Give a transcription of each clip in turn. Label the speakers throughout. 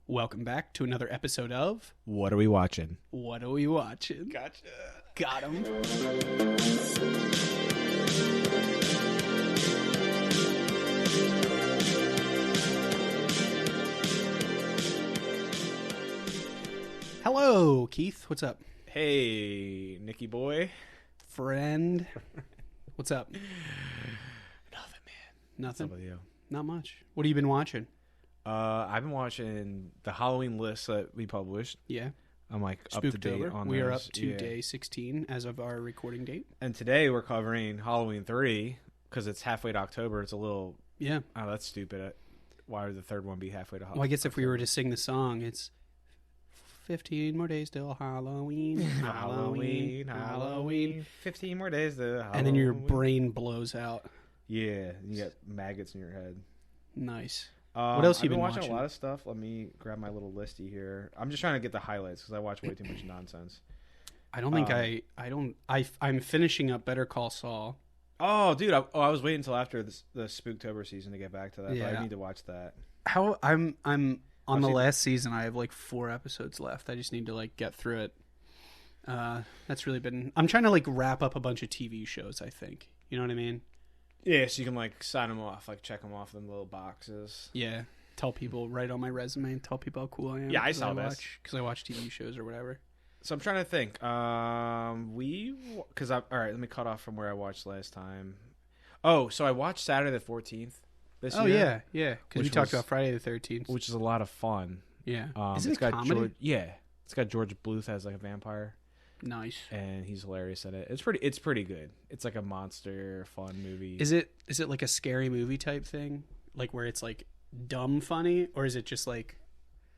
Speaker 1: Welcome back to another episode of
Speaker 2: What Are We Watching?
Speaker 1: What Are We Watching?
Speaker 2: Gotcha.
Speaker 1: Got him. Hello, Keith. What's up?
Speaker 2: Hey, Nicky boy.
Speaker 1: Friend. What's up?
Speaker 2: Nothing, man.
Speaker 1: Nothing?
Speaker 2: What's up with you?
Speaker 1: Not much. What have you been watching?
Speaker 2: I've been watching the Halloween list that we published.
Speaker 1: Yeah.
Speaker 2: I'm like up to date
Speaker 1: Spooktober.
Speaker 2: on
Speaker 1: We are
Speaker 2: those.
Speaker 1: up to day 16 as of our recording date.
Speaker 2: And today we're covering Halloween 3 because it's halfway to October. It's a little...
Speaker 1: Yeah.
Speaker 2: Oh, that's stupid. Why would the third one be halfway to Halloween?
Speaker 1: Well, I guess if we were to sing the song, it's 15 more days till Halloween. Halloween.
Speaker 2: 15 more days to Halloween.
Speaker 1: And then your brain blows out.
Speaker 2: Yeah, you got maggots in your head.
Speaker 1: Nice. What else
Speaker 2: I've
Speaker 1: you
Speaker 2: been
Speaker 1: been
Speaker 2: watching?
Speaker 1: watching?
Speaker 2: A lot of stuff. Let me grab my little listy here. I'm just trying to get the highlights because I watch way too much nonsense.
Speaker 1: I don't think I'm finishing up Better Call Saul.
Speaker 2: Oh, dude! I was waiting until after the Spooktober season to get back to that. But
Speaker 1: Yeah.
Speaker 2: I need to watch that.
Speaker 1: How I'm on
Speaker 2: I've
Speaker 1: the
Speaker 2: seen-
Speaker 1: last season. I have like 4 episodes left. I just need to like get through it. That's really been. I'm trying to like wrap up a bunch of TV shows. I think you know what I mean.
Speaker 2: Yeah, so you can like sign them off, like check them off in little boxes.
Speaker 1: Yeah. Tell people, write on my resume, and tell people how cool I am.
Speaker 2: Yeah, I saw this.
Speaker 1: Because I watch TV shows or whatever.
Speaker 2: So I'm trying to think. All right. Let me cut off from where I watched last time. Oh, so I watched Saturday the 14th this year.
Speaker 1: Yeah. Because we
Speaker 2: Which
Speaker 1: talked
Speaker 2: was-
Speaker 1: about Friday the 13th.
Speaker 2: which is a lot of fun.
Speaker 1: Yeah. Is
Speaker 2: It's
Speaker 1: it a
Speaker 2: got
Speaker 1: comedy?
Speaker 2: it's got George Bluth as like a vampire.
Speaker 1: Nice.
Speaker 2: And he's hilarious at it. It's pretty good. It's like a monster fun movie.
Speaker 1: Is it like a scary movie type thing, like where it's like dumb funny, or is it just like?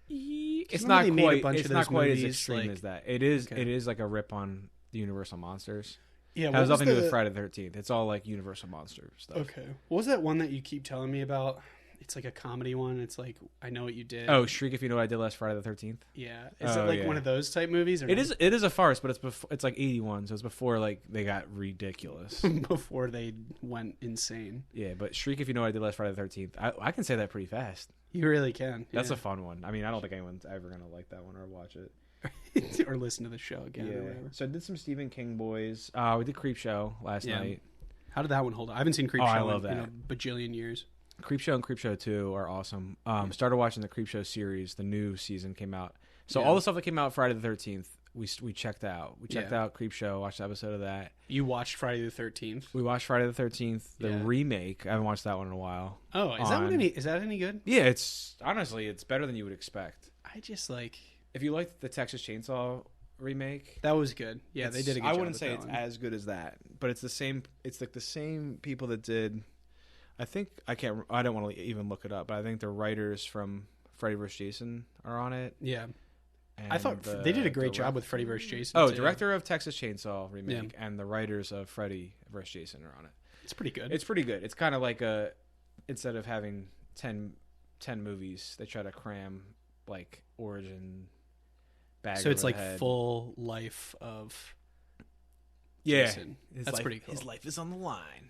Speaker 2: It's
Speaker 1: remember
Speaker 2: not
Speaker 1: they made a
Speaker 2: quite.
Speaker 1: bunch
Speaker 2: It's
Speaker 1: of
Speaker 2: not
Speaker 1: those
Speaker 2: quite as
Speaker 1: movies,
Speaker 2: extreme
Speaker 1: like-
Speaker 2: as that. It is.
Speaker 1: Okay.
Speaker 2: It is like a rip on the Universal monsters.
Speaker 1: Yeah,
Speaker 2: It has nothing to do with Friday the 13th. It's all like Universal monster stuff.
Speaker 1: Okay, what was that one that you keep telling me about? It's like a comedy one. It's like I Know What You Did.
Speaker 2: Oh, Shriek If You Know What I Did Last Friday the 13th.
Speaker 1: yeah. Is
Speaker 2: Oh,
Speaker 1: it like
Speaker 2: yeah.
Speaker 1: one of those type movies? Or
Speaker 2: It
Speaker 1: no?
Speaker 2: is. It is a farce, but it's before. It's like 81, so it's before like they got ridiculous.
Speaker 1: before they went insane.
Speaker 2: Yeah, but Shriek If You Know What I Did Last Friday the 13th. I can say that pretty fast.
Speaker 1: You really can.
Speaker 2: That's
Speaker 1: yeah.
Speaker 2: a fun one. I mean, I don't think anyone's ever gonna like that one or watch it.
Speaker 1: or listen to the show again. Or whatever.
Speaker 2: So I did some Stephen King boys. We did Creep Show last
Speaker 1: Yeah.
Speaker 2: night.
Speaker 1: How did that one hold up? I haven't seen Creep
Speaker 2: Oh,
Speaker 1: Show
Speaker 2: I love
Speaker 1: in
Speaker 2: that.
Speaker 1: bajillion years.
Speaker 2: Creep Show and Creep Show 2 are awesome. Started watching the Creep Show series. The new season came out. So
Speaker 1: Yeah.
Speaker 2: all the stuff that came out Friday the 13th, we checked out. We checked
Speaker 1: Yeah.
Speaker 2: out Creep Show, watched an episode of that.
Speaker 1: You watched Friday the 13th.
Speaker 2: We watched Friday the 13th, the
Speaker 1: Yeah.
Speaker 2: remake. I haven't watched that one in a while.
Speaker 1: Oh, is that any good?
Speaker 2: Yeah, it's better than you would expect.
Speaker 1: I just like
Speaker 2: If you liked the Texas Chainsaw remake,
Speaker 1: that was good. Yeah, they did a good job.
Speaker 2: I wouldn't
Speaker 1: with
Speaker 2: say
Speaker 1: that
Speaker 2: it's
Speaker 1: one.
Speaker 2: as good as that, but it's the same. It's like the same people that did. I think I don't want to even look it up, but I think the writers from Freddy vs. Jason are on it.
Speaker 1: Yeah,
Speaker 2: And
Speaker 1: I thought they did a great job with Freddy vs. Jason.
Speaker 2: Oh,
Speaker 1: too.
Speaker 2: director of Texas Chainsaw remake and the writers of Freddy vs. Jason are on it.
Speaker 1: It's pretty good.
Speaker 2: It's pretty good. It's kind of like instead of having 10 movies, they try to cram like origin. Bag
Speaker 1: so it's
Speaker 2: over
Speaker 1: like
Speaker 2: the head.
Speaker 1: full life of
Speaker 2: Yeah,
Speaker 1: Jason. That's pretty cool.
Speaker 2: His life is on the line.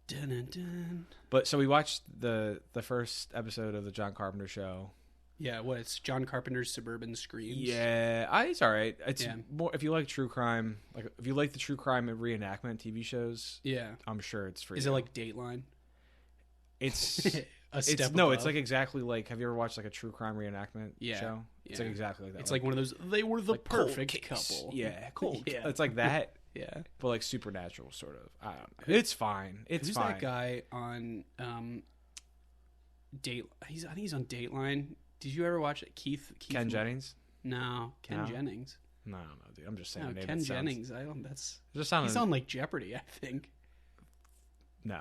Speaker 1: Dun, dun, dun.
Speaker 2: But so we watched the first episode of the John Carpenter show.
Speaker 1: Yeah, what it's John Carpenter's Suburban Screams.
Speaker 2: Yeah, it's all right. It's
Speaker 1: Yeah.
Speaker 2: more if you like true crime, like if you like the true crime and reenactment TV shows.
Speaker 1: Yeah.
Speaker 2: I'm sure it's for
Speaker 1: Is
Speaker 2: you.
Speaker 1: it like Dateline?
Speaker 2: It's
Speaker 1: a step
Speaker 2: it's
Speaker 1: above?
Speaker 2: like exactly like. Have you ever watched like a true crime reenactment
Speaker 1: Yeah,
Speaker 2: show? It's
Speaker 1: yeah.
Speaker 2: like exactly like that.
Speaker 1: It's like one of those. They were the
Speaker 2: like cold
Speaker 1: perfect
Speaker 2: case.
Speaker 1: couple.
Speaker 2: Yeah, cold.
Speaker 1: Yeah.
Speaker 2: It's like that,
Speaker 1: Yeah.
Speaker 2: but like supernatural sort of. I don't know. It's fine. It's
Speaker 1: Who's
Speaker 2: fine.
Speaker 1: that guy on Date? I think he's on Dateline. Did you ever watch it? Keith
Speaker 2: Ken Jennings?
Speaker 1: No, Ken
Speaker 2: No?
Speaker 1: Jennings.
Speaker 2: No, dude. I'm just saying.
Speaker 1: No,
Speaker 2: the name.
Speaker 1: Ken
Speaker 2: It sounds-
Speaker 1: Jennings. I don't. That's
Speaker 2: It just sounded
Speaker 1: he's on like Jeopardy. I think
Speaker 2: no.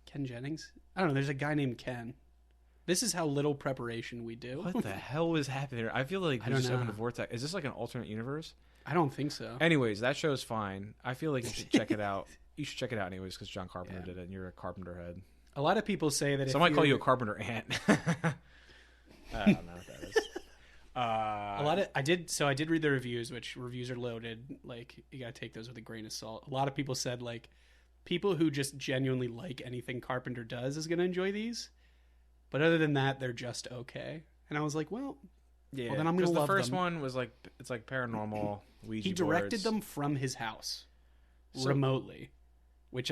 Speaker 1: Ken Jennings. I don't know. There's a guy named Ken. This is how little preparation we do.
Speaker 2: What the hell is happening here? I feel like
Speaker 1: I
Speaker 2: we
Speaker 1: don't
Speaker 2: just opened
Speaker 1: know.
Speaker 2: a vortex. Is this like an alternate universe?
Speaker 1: I don't think so.
Speaker 2: Anyways, that show's fine. I feel like you should check it out. You should check it out anyways because John Carpenter did it, and you're a Carpenter head.
Speaker 1: A lot of people say that.
Speaker 2: So I might call you a Carpenter ant. I don't know what that is.
Speaker 1: I did read the reviews, which reviews are loaded. Like you gotta take those with a grain of salt. A lot of people said like people who just genuinely like anything Carpenter does is gonna enjoy these, but other than that, they're just okay. And I was like, well,
Speaker 2: Yeah,
Speaker 1: well, then I'm gonna
Speaker 2: the
Speaker 1: love
Speaker 2: first
Speaker 1: them.
Speaker 2: one was like it's like paranormal Ouija
Speaker 1: He directed
Speaker 2: boards.
Speaker 1: them from his house,
Speaker 2: So-
Speaker 1: remotely, which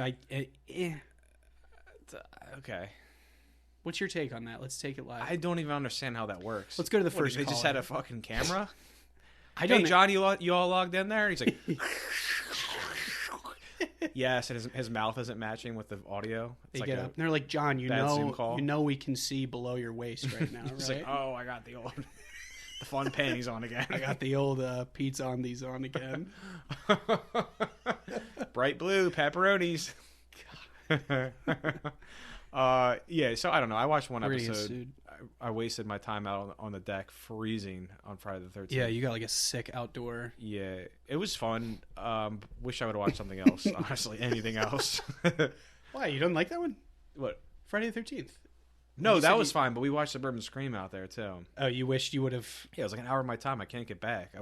Speaker 2: Okay,
Speaker 1: What's your take on that? Let's take it live.
Speaker 2: I don't even understand how that works.
Speaker 1: Let's go to the
Speaker 2: What,
Speaker 1: first
Speaker 2: They just
Speaker 1: caller.
Speaker 2: had a fucking camera.
Speaker 1: I don't
Speaker 2: Hey,
Speaker 1: know.
Speaker 2: John, you all logged in there? He's like, yes, and his mouth isn't matching with the audio.
Speaker 1: They
Speaker 2: It's like
Speaker 1: get
Speaker 2: a,
Speaker 1: up and they're like, John,
Speaker 2: bad Zoom call.
Speaker 1: you know we can see below your waist right now,
Speaker 2: It's
Speaker 1: right?
Speaker 2: like, oh, I got the old, the fun panties on again.
Speaker 1: I got the old pizza on these on again.
Speaker 2: Bright blue pepperonis. Yeah. So I don't know. I watched one
Speaker 1: We're gonna get
Speaker 2: episode.
Speaker 1: sued.
Speaker 2: I wasted my time out on the deck freezing on Friday the 13th.
Speaker 1: Yeah, you got like a sick outdoor.
Speaker 2: Yeah, it was fun. Wish I would have watched something else. Honestly, anything else.
Speaker 1: Why, you don't like that one?
Speaker 2: What?
Speaker 1: Friday the 13th.
Speaker 2: No,
Speaker 1: You
Speaker 2: that
Speaker 1: said
Speaker 2: was fine. But we watched Suburban Scream out there too.
Speaker 1: Oh, you wished you would have.
Speaker 2: Yeah, it was like an hour of my time. I can't get back.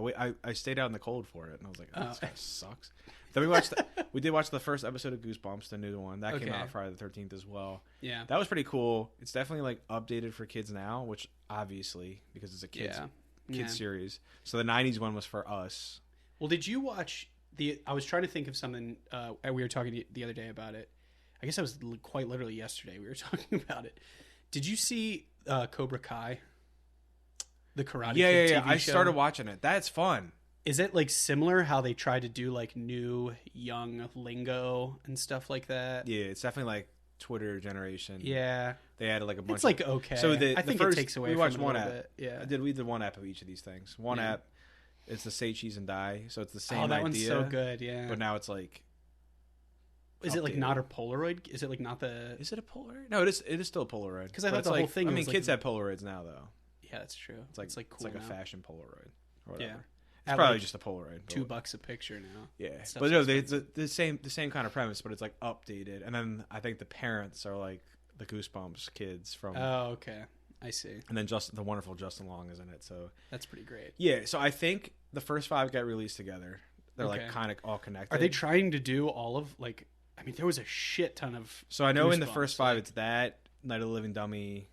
Speaker 2: I stayed out in the cold for it, and I was like, oh, this guy sucks. Then we watched. We did watch the first episode of Goosebumps, the new one that came
Speaker 1: Okay.
Speaker 2: out Friday the 13th as well.
Speaker 1: Yeah.
Speaker 2: That was pretty cool. It's definitely like updated for kids now, which obviously because it's a kids
Speaker 1: Yeah.
Speaker 2: series. So the 90s one was for us.
Speaker 1: Well, did you watch I was trying to think of something. We were talking the other day about it. I guess that was quite literally yesterday. We were talking about it. Did you see Cobra Kai? The Karate Kid TV
Speaker 2: I
Speaker 1: show?
Speaker 2: started watching it. That's fun.
Speaker 1: Is it like similar how they try to do like new young lingo and stuff like that?
Speaker 2: Yeah, it's definitely like Twitter generation.
Speaker 1: Yeah.
Speaker 2: They added like a bunch.
Speaker 1: It's like okay.
Speaker 2: So
Speaker 1: I think
Speaker 2: first,
Speaker 1: it takes away
Speaker 2: we
Speaker 1: from
Speaker 2: watched
Speaker 1: it a
Speaker 2: one
Speaker 1: little
Speaker 2: app.
Speaker 1: bit. Yeah.
Speaker 2: We did one app of each of these things. One
Speaker 1: Yeah.
Speaker 2: app, it's the Say Cheese and Die. So it's the same
Speaker 1: Oh, that
Speaker 2: idea.
Speaker 1: one's so good. Yeah.
Speaker 2: But now it's like.
Speaker 1: Is it like
Speaker 2: updated.
Speaker 1: not a Polaroid? Is it like not the?
Speaker 2: Is it a Polaroid? No, it is. It is still a Polaroid.
Speaker 1: 'Cause I
Speaker 2: But
Speaker 1: thought
Speaker 2: it's
Speaker 1: the
Speaker 2: like,
Speaker 1: whole thing
Speaker 2: I mean,
Speaker 1: was like-
Speaker 2: kids have Polaroids now, though.
Speaker 1: Yeah, that's true.
Speaker 2: It's like
Speaker 1: cool.
Speaker 2: it's like
Speaker 1: now.
Speaker 2: a fashion Polaroid or whatever.
Speaker 1: Yeah.
Speaker 2: It's
Speaker 1: At
Speaker 2: probably
Speaker 1: like
Speaker 2: just a Polaroid. but-
Speaker 1: $2 a picture now.
Speaker 2: Yeah,
Speaker 1: Stuff's
Speaker 2: but no,
Speaker 1: expensive.
Speaker 2: the same kind of premise, but it's like updated. And then I think the parents are like the Goosebumps kids from,
Speaker 1: Oh, okay. I see.
Speaker 2: and then the wonderful Justin Long is in it. So
Speaker 1: That's pretty great.
Speaker 2: yeah, so I think the first 5 got released together. They're
Speaker 1: Okay.
Speaker 2: like kind of all connected.
Speaker 1: Are they trying to do all of like? I mean, there was a shit ton of.
Speaker 2: So I know in the
Speaker 1: Goosebumps,
Speaker 2: first 5,
Speaker 1: like-
Speaker 2: it's that Night of the Living Dummy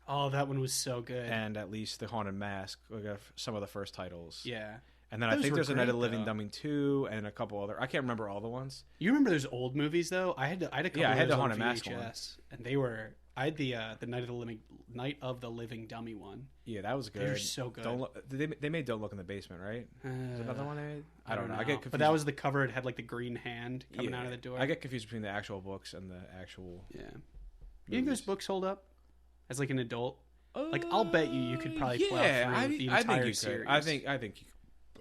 Speaker 1: Oh, that one was so good.
Speaker 2: and at least the Haunted Mask. We got some of the first titles.
Speaker 1: Yeah.
Speaker 2: And then I
Speaker 1: Those
Speaker 2: think
Speaker 1: were
Speaker 2: there's a Night of the
Speaker 1: great,
Speaker 2: Living
Speaker 1: though.
Speaker 2: Dummy 2 and a couple other. I can't remember all the ones.
Speaker 1: You remember those old movies though? I had a couple.
Speaker 2: Yeah, I
Speaker 1: of
Speaker 2: had
Speaker 1: those
Speaker 2: the
Speaker 1: on
Speaker 2: Haunted Mask
Speaker 1: VHS, and they were. I had the Night of the Living Dummy one.
Speaker 2: Yeah, that was good.
Speaker 1: They were so good.
Speaker 2: Don't look, they made Don't Look in the Basement, right? Is there another one they made? I don't know. I get confused.
Speaker 1: But that was the cover. It had like the green hand coming out of the door.
Speaker 2: I get confused between the actual books and the actual.
Speaker 1: Yeah. You think those
Speaker 2: movies.
Speaker 1: books hold up as like an adult? Like I'll bet you could probably plow
Speaker 2: yeah,
Speaker 1: through the
Speaker 2: I
Speaker 1: entire
Speaker 2: think you
Speaker 1: series.
Speaker 2: could.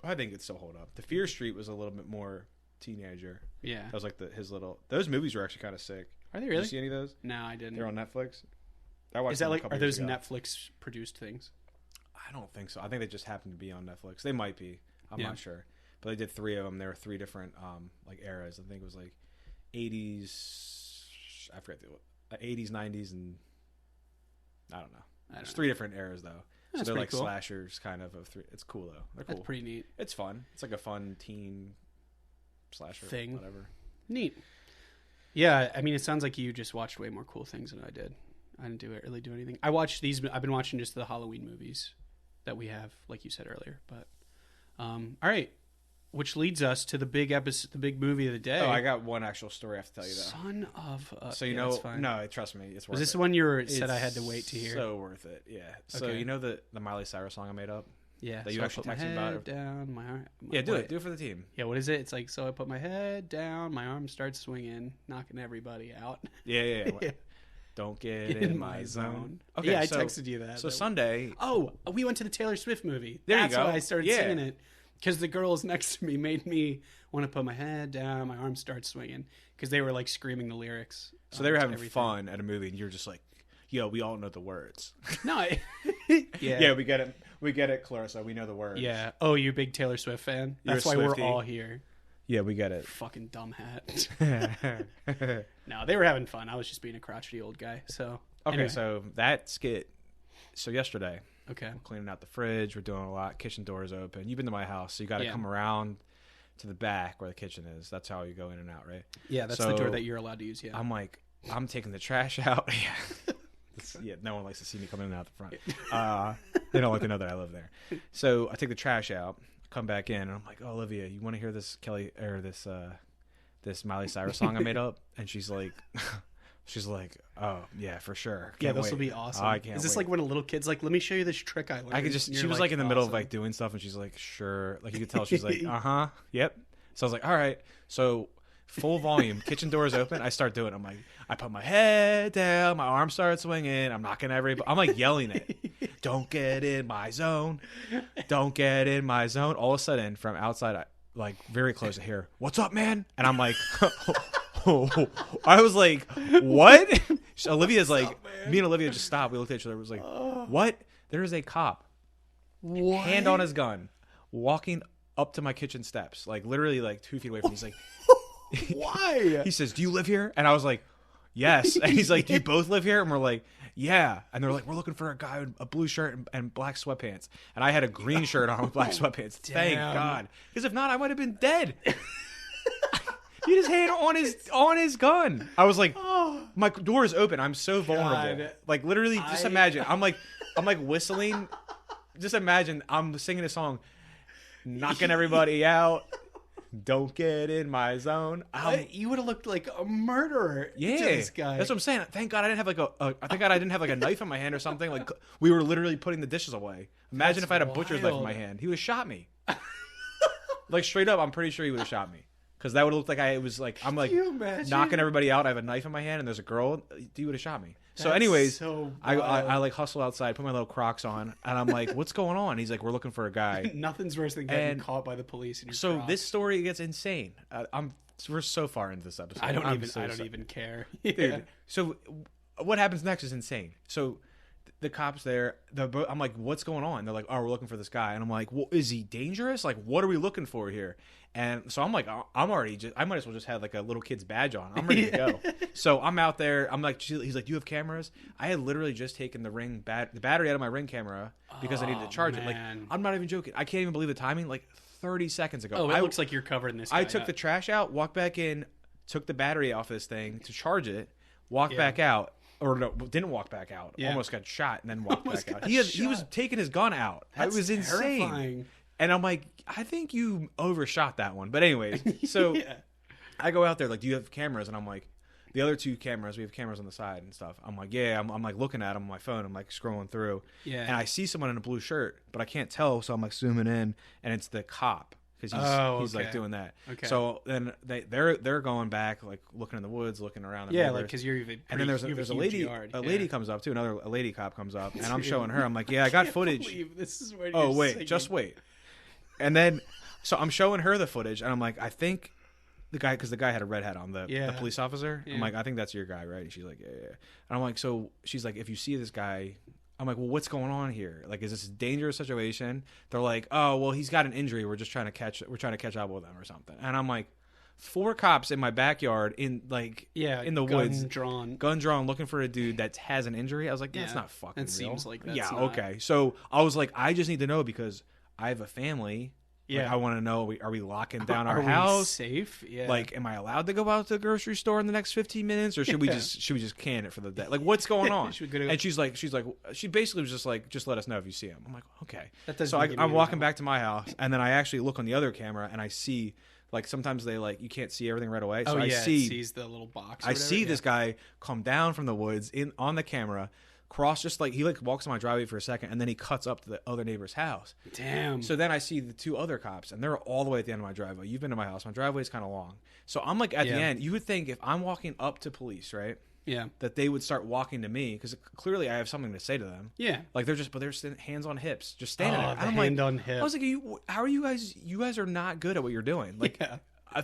Speaker 2: I think it still hold up. The Fear Street was a little bit more teenager.
Speaker 1: Yeah.
Speaker 2: That was like his little. Those movies were actually kind of sick.
Speaker 1: Are they
Speaker 2: Did
Speaker 1: really?
Speaker 2: you see any of those?
Speaker 1: No, I didn't.
Speaker 2: They're on Netflix. I watched
Speaker 1: Is that
Speaker 2: them a
Speaker 1: like
Speaker 2: couple
Speaker 1: are
Speaker 2: years
Speaker 1: those
Speaker 2: ago.
Speaker 1: Netflix produced things?
Speaker 2: I don't think so. I think they just happened to be on Netflix. They might be. I'm
Speaker 1: Yeah.
Speaker 2: not sure. But they did 3 of them. There were 3 different like eras. I think it was like 80s. I forget the 80s, 90s, and I don't know. There's 3 different eras though. So
Speaker 1: That's
Speaker 2: they're
Speaker 1: pretty
Speaker 2: like
Speaker 1: cool.
Speaker 2: slashers, kind of 3. It's cool though. They're cool.
Speaker 1: That's pretty neat.
Speaker 2: It's fun. It's like a fun teen slasher
Speaker 1: Thing.
Speaker 2: whatever.
Speaker 1: Neat. Yeah, I mean, it sounds like you just watched way more cool things than I did. I didn't really do anything. I watched these. I've been watching just the Halloween movies that we have, like you said earlier. But all right, which leads us to the big episode, the big movie of the day.
Speaker 2: Oh, I got one actual story I have to tell you though.
Speaker 1: Son of a.
Speaker 2: So you
Speaker 1: yeah,
Speaker 2: know,
Speaker 1: that's fine.
Speaker 2: no, trust me, it's worth
Speaker 1: Was this
Speaker 2: it.
Speaker 1: the one you said
Speaker 2: It's
Speaker 1: I had to wait to hear?
Speaker 2: So worth it, yeah. So
Speaker 1: Okay.
Speaker 2: you know the Miley Cyrus song I made up?
Speaker 1: Yeah.
Speaker 2: that you
Speaker 1: so
Speaker 2: actually
Speaker 1: I put
Speaker 2: texted
Speaker 1: my
Speaker 2: about
Speaker 1: head
Speaker 2: it?
Speaker 1: down, my arm.
Speaker 2: Yeah, do it. Do it for the team.
Speaker 1: Yeah, what is it? It's like, so I put my head down, my arm starts swinging, knocking everybody out.
Speaker 2: Yeah.
Speaker 1: Yeah.
Speaker 2: Don't get in my zone. Okay,
Speaker 1: yeah, I
Speaker 2: so,
Speaker 1: texted you that.
Speaker 2: So Sunday,
Speaker 1: Oh, we went to the Taylor Swift movie.
Speaker 2: There you
Speaker 1: That's
Speaker 2: go.
Speaker 1: why I started
Speaker 2: Yeah.
Speaker 1: singing it. Because the girls next to me made me want to put my head down, my arm starts swinging. Because they were like screaming the lyrics.
Speaker 2: so they were
Speaker 1: to
Speaker 2: having
Speaker 1: everything.
Speaker 2: fun at a movie, and you're just like, "Yo, we all know the words."
Speaker 1: No,
Speaker 2: Yeah, we get it. We get it, Clarissa. We know the words.
Speaker 1: Yeah. Oh, you big Taylor Swift fan?
Speaker 2: You're
Speaker 1: That's
Speaker 2: a
Speaker 1: why
Speaker 2: Swiftie.
Speaker 1: we're all here.
Speaker 2: Yeah, we get it.
Speaker 1: Fucking dumb hat. No, they were having fun. I was just being a crotchety old guy. So
Speaker 2: Okay,
Speaker 1: anyway.
Speaker 2: so that skit. So yesterday,
Speaker 1: Okay.
Speaker 2: we're cleaning out the fridge. We're doing a lot. Kitchen doors open. You've been to my house, so you got to
Speaker 1: Yeah.
Speaker 2: come around to the back where the kitchen is. That's how you go in and out, right?
Speaker 1: Yeah, that's
Speaker 2: So,
Speaker 1: the door that you're allowed to use. Yeah.
Speaker 2: I'm like, I'm taking the trash out. Yeah, no one likes to see me coming in and out the front. They don't like to know that I live there. So I take the trash out, come back in, and I'm like, "Oh, Olivia, you want to hear this Kelly or this Miley Cyrus song I made up?" And she's like, "Oh yeah, for sure.
Speaker 1: Yeah,
Speaker 2: Can't
Speaker 1: this
Speaker 2: wait.
Speaker 1: will be awesome.
Speaker 2: Oh, I can't
Speaker 1: Is this
Speaker 2: wait."
Speaker 1: like when a little kid's like, "Let me show you this trick I learned"?
Speaker 2: I could just. She was like in the middle of like doing stuff, and she's like, "Sure." Like you could tell she's like, yep. So I was like, "All right." So full volume, kitchen doors open. I start doing it. I'm like, I put my head down, my arms start swinging. I'm knocking I'm like yelling it. Don't get in my zone. Don't get in my zone. All of a sudden, from outside, like very close to here, "What's up, man?" And I'm like, I was like, "What?" So Olivia's like, me and Olivia just stopped. We looked at each other. It was like, "What?" There is a cop,
Speaker 1: What?
Speaker 2: hand on his gun, walking up to my kitchen steps, like literally like 2 feet away from me. He's like,
Speaker 1: "Why?"
Speaker 2: He says, "Do you live here?" And I was like, "Yes." And he's like, "Do you both live here?" And we're like, "Yeah." And they're like, "We're looking for a guy with a blue shirt and black sweatpants." And I had a green shirt on with black sweatpants. Thank God. Because if not, I might have been dead. He had his hand on his gun. I was like, my door is open. I'm so vulnerable.
Speaker 1: God.
Speaker 2: Like literally, just imagine. I'm like whistling. Just imagine I'm singing a song, knocking everybody out. Don't get in my zone.
Speaker 1: You would have looked like a murderer.
Speaker 2: Yeah,
Speaker 1: to this guy.
Speaker 2: that's what I'm saying. Thank God I didn't have thank God I didn't have like a knife in my hand or something. Like we were literally putting the dishes away. Imagine if I had a butcher's knife in my hand. He would have shot me. Like straight up, I'm pretty sure he would have shot me. Because that would have looked like I'm like knocking everybody out. I have a knife in my hand and there's a girl. He would have shot me. So anyways, I like hustle outside, put my little Crocs on, and I'm like, "What's going on?" He's like, "We're looking for a guy."
Speaker 1: Nothing's worse than getting caught by the police. In your Crocs.
Speaker 2: This story gets insane. We're so far into this episode.
Speaker 1: I don't even care.
Speaker 2: Dude, so what happens next is insane. So the cops there, I'm like, "What's going on?" They're like, "Oh, we're looking for this guy." And I'm like, "Well, is he dangerous? Like, what are we looking for here?" And so I'm like, I might as well just have like a little kid's badge on. I'm ready to go. So I'm out there. I'm like, he's like, "Do you have cameras?" I had literally just taken the battery out of my Ring camera because I needed to charge it. Like, I'm not even joking. I can't even believe the timing. Like 30 seconds ago.
Speaker 1: Oh, it looks like you're covered in this guy.
Speaker 2: I took the trash out, walked back in, took the battery off this thing to charge it, walked back out. Or no, didn't walk back out. Yeah. Almost got shot and then walked back out. He was taking his gun out. It was insane.
Speaker 1: Terrifying.
Speaker 2: And I'm like, I think you overshot that one. But anyways, so I go out there like, "Do you have cameras?" And I'm like, the other 2 cameras, we have cameras on the side and stuff. I'm like, yeah. I'm like looking at them on my phone. I'm like scrolling through. Yeah. And I see someone in a blue shirt, but I can't tell. So I'm like zooming in, and it's the cop. Because he's like doing that. Okay. So then they're going back, like looking in the woods, looking around.
Speaker 1: Like because and
Speaker 2: then there's a lady.
Speaker 1: Yard.
Speaker 2: A lady comes up too. A lady cop comes up, and I'm showing her. I'm like, "Yeah, I got footage."
Speaker 1: This is where
Speaker 2: Just wait. And then, so I'm showing her the footage, and I'm like, "I think the guy," because the guy had a red hat on, the police officer. Yeah. I'm like, "I think that's your guy, right?" And she's like, "Yeah." And I'm like, so she's like, "If you see this guy." I'm like, "Well, what's going on here? Like, is this a dangerous situation?" They're like, "Oh, well, he's got an injury. We're trying to catch up with him or something." And I'm like, 4 cops in my backyard in the woods, gun drawn, looking for a dude that has an injury. I was like, that's not fucking real. It
Speaker 1: seems like that's
Speaker 2: not.
Speaker 1: Okay.
Speaker 2: So I was like, I just need to know because I have a family. Yeah, like, I want to know: are we locking down our house?
Speaker 1: Safe? Yeah.
Speaker 2: Like, am I allowed to go out to the grocery store in the next 15 minutes, or should we just can it for the day? Like, what's going on? And she's like, she basically was just like, "Just let us know if you see him." I'm like, okay. So I'm walking back to my house, and then I actually look on the other camera, and I see. Like sometimes they you can't see everything right away. So
Speaker 1: it sees the little box.
Speaker 2: I see this guy come down from the woods on the camera. Cross just he walks on my driveway for a second and then he cuts up to the other neighbor's house.
Speaker 1: Damn.
Speaker 2: So then I see the 2 other cops and they're all the way at the end of my driveway. You've been to my house. My driveway is kind of long. So I'm like at the end. You would think if I'm walking up to police, right? Yeah. That they would start walking to me because clearly I have something to say to them. Yeah. Like they're hands on hips, just standing there. I'm
Speaker 1: hand on hip.
Speaker 2: I was like, how are you guys? You guys are not good at what you're doing. Like,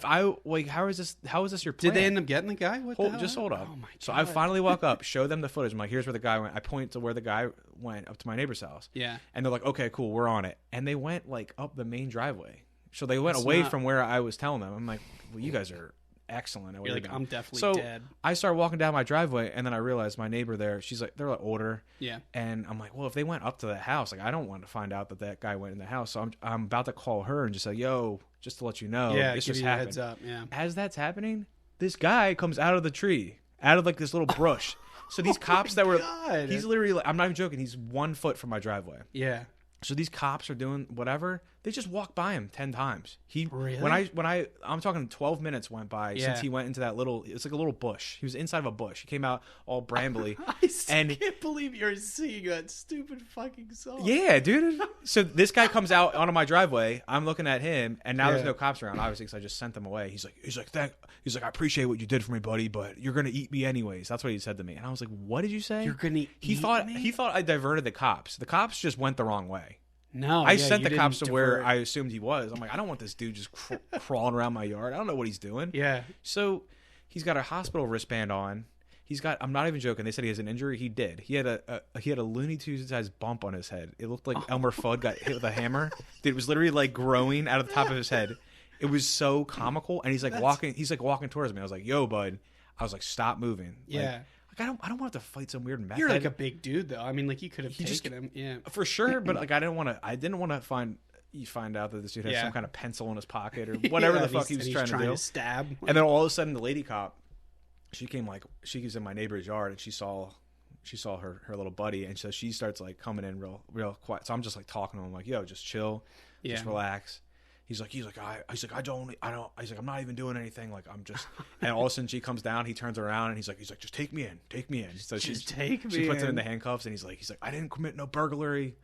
Speaker 2: how is this your plan?
Speaker 1: Did they end up getting the guy?
Speaker 2: Just hold up. Oh my God. So I finally walk up, show them the footage. I'm like, here's where the guy went. I point to where the guy went up to my neighbor's house. Yeah. And they're like, okay, cool, we're on it. And they went up the main driveway. So they went away from where I was telling them. I'm like, well, you guys are excellent at what you're doing.
Speaker 1: I'm definitely dead.
Speaker 2: I start walking down my driveway, and then I realize my neighbor there, they're older. Yeah. And I'm like, well, if they went up to the house, I don't want to find out that guy went in the house. So I'm about to call her and just say, yo, just to let you know, this just happened. Heads up. Yeah. As that's happening, this guy comes out of the tree, out of this little brush, So these cops that were,
Speaker 1: God.
Speaker 2: he's literally, I'm not even joking, he's 1 foot from my driveway.
Speaker 1: Yeah.
Speaker 2: So these cops are doing whatever. They just walked by him 10 times.
Speaker 1: Really?
Speaker 2: I'm talking 12 minutes went by since he went into that it's like a little bush. He was inside of a bush. He came out all brambly.
Speaker 1: Can't believe you're seeing that stupid fucking song.
Speaker 2: Yeah, dude. So this guy comes out onto my driveway. I'm looking at him, and now there's no cops around, obviously, because I just sent them away. He's like, I appreciate what you did for me, buddy, but you're gonna eat me anyways. That's what he said to me, and I was like, what did you say?
Speaker 1: You're gonna
Speaker 2: he thought I diverted the cops. The cops just went the wrong way.
Speaker 1: No,
Speaker 2: I sent the cops to where I assumed he was. I'm like, I don't want this dude just crawling around my yard. I don't know what he's doing.
Speaker 1: Yeah.
Speaker 2: So he's got a hospital wristband on. I'm not even joking. They said he has an injury. He did. He had a Looney Tunes sized bump on his head. It looked like Elmer Fudd got hit with a hammer. Dude, it was literally like growing out of the top of his head. It was so comical. And he's like walking towards me. I was like, yo, bud. I was like, stop moving.
Speaker 1: Yeah.
Speaker 2: I don't want to have to fight some weird meth.
Speaker 1: You're like a big dude, though. I mean, like you could have taken him, yeah,
Speaker 2: for sure. But like, I didn't want to find out that this dude had some kind of pencil in his pocket or whatever the fuck he was trying to do.
Speaker 1: Stab.
Speaker 2: And then all of a sudden, the lady cop, she was in my neighbor's yard, and she saw her little buddy, and so she starts like coming in real quiet. So I'm just like talking to him, like, yo, just chill, just relax. He's like, I'm not even doing anything. Like, I'm just, and all of a sudden she comes down, he turns around and he's like, just take me in. So she puts him in the handcuffs, and he's like, I didn't commit no burglary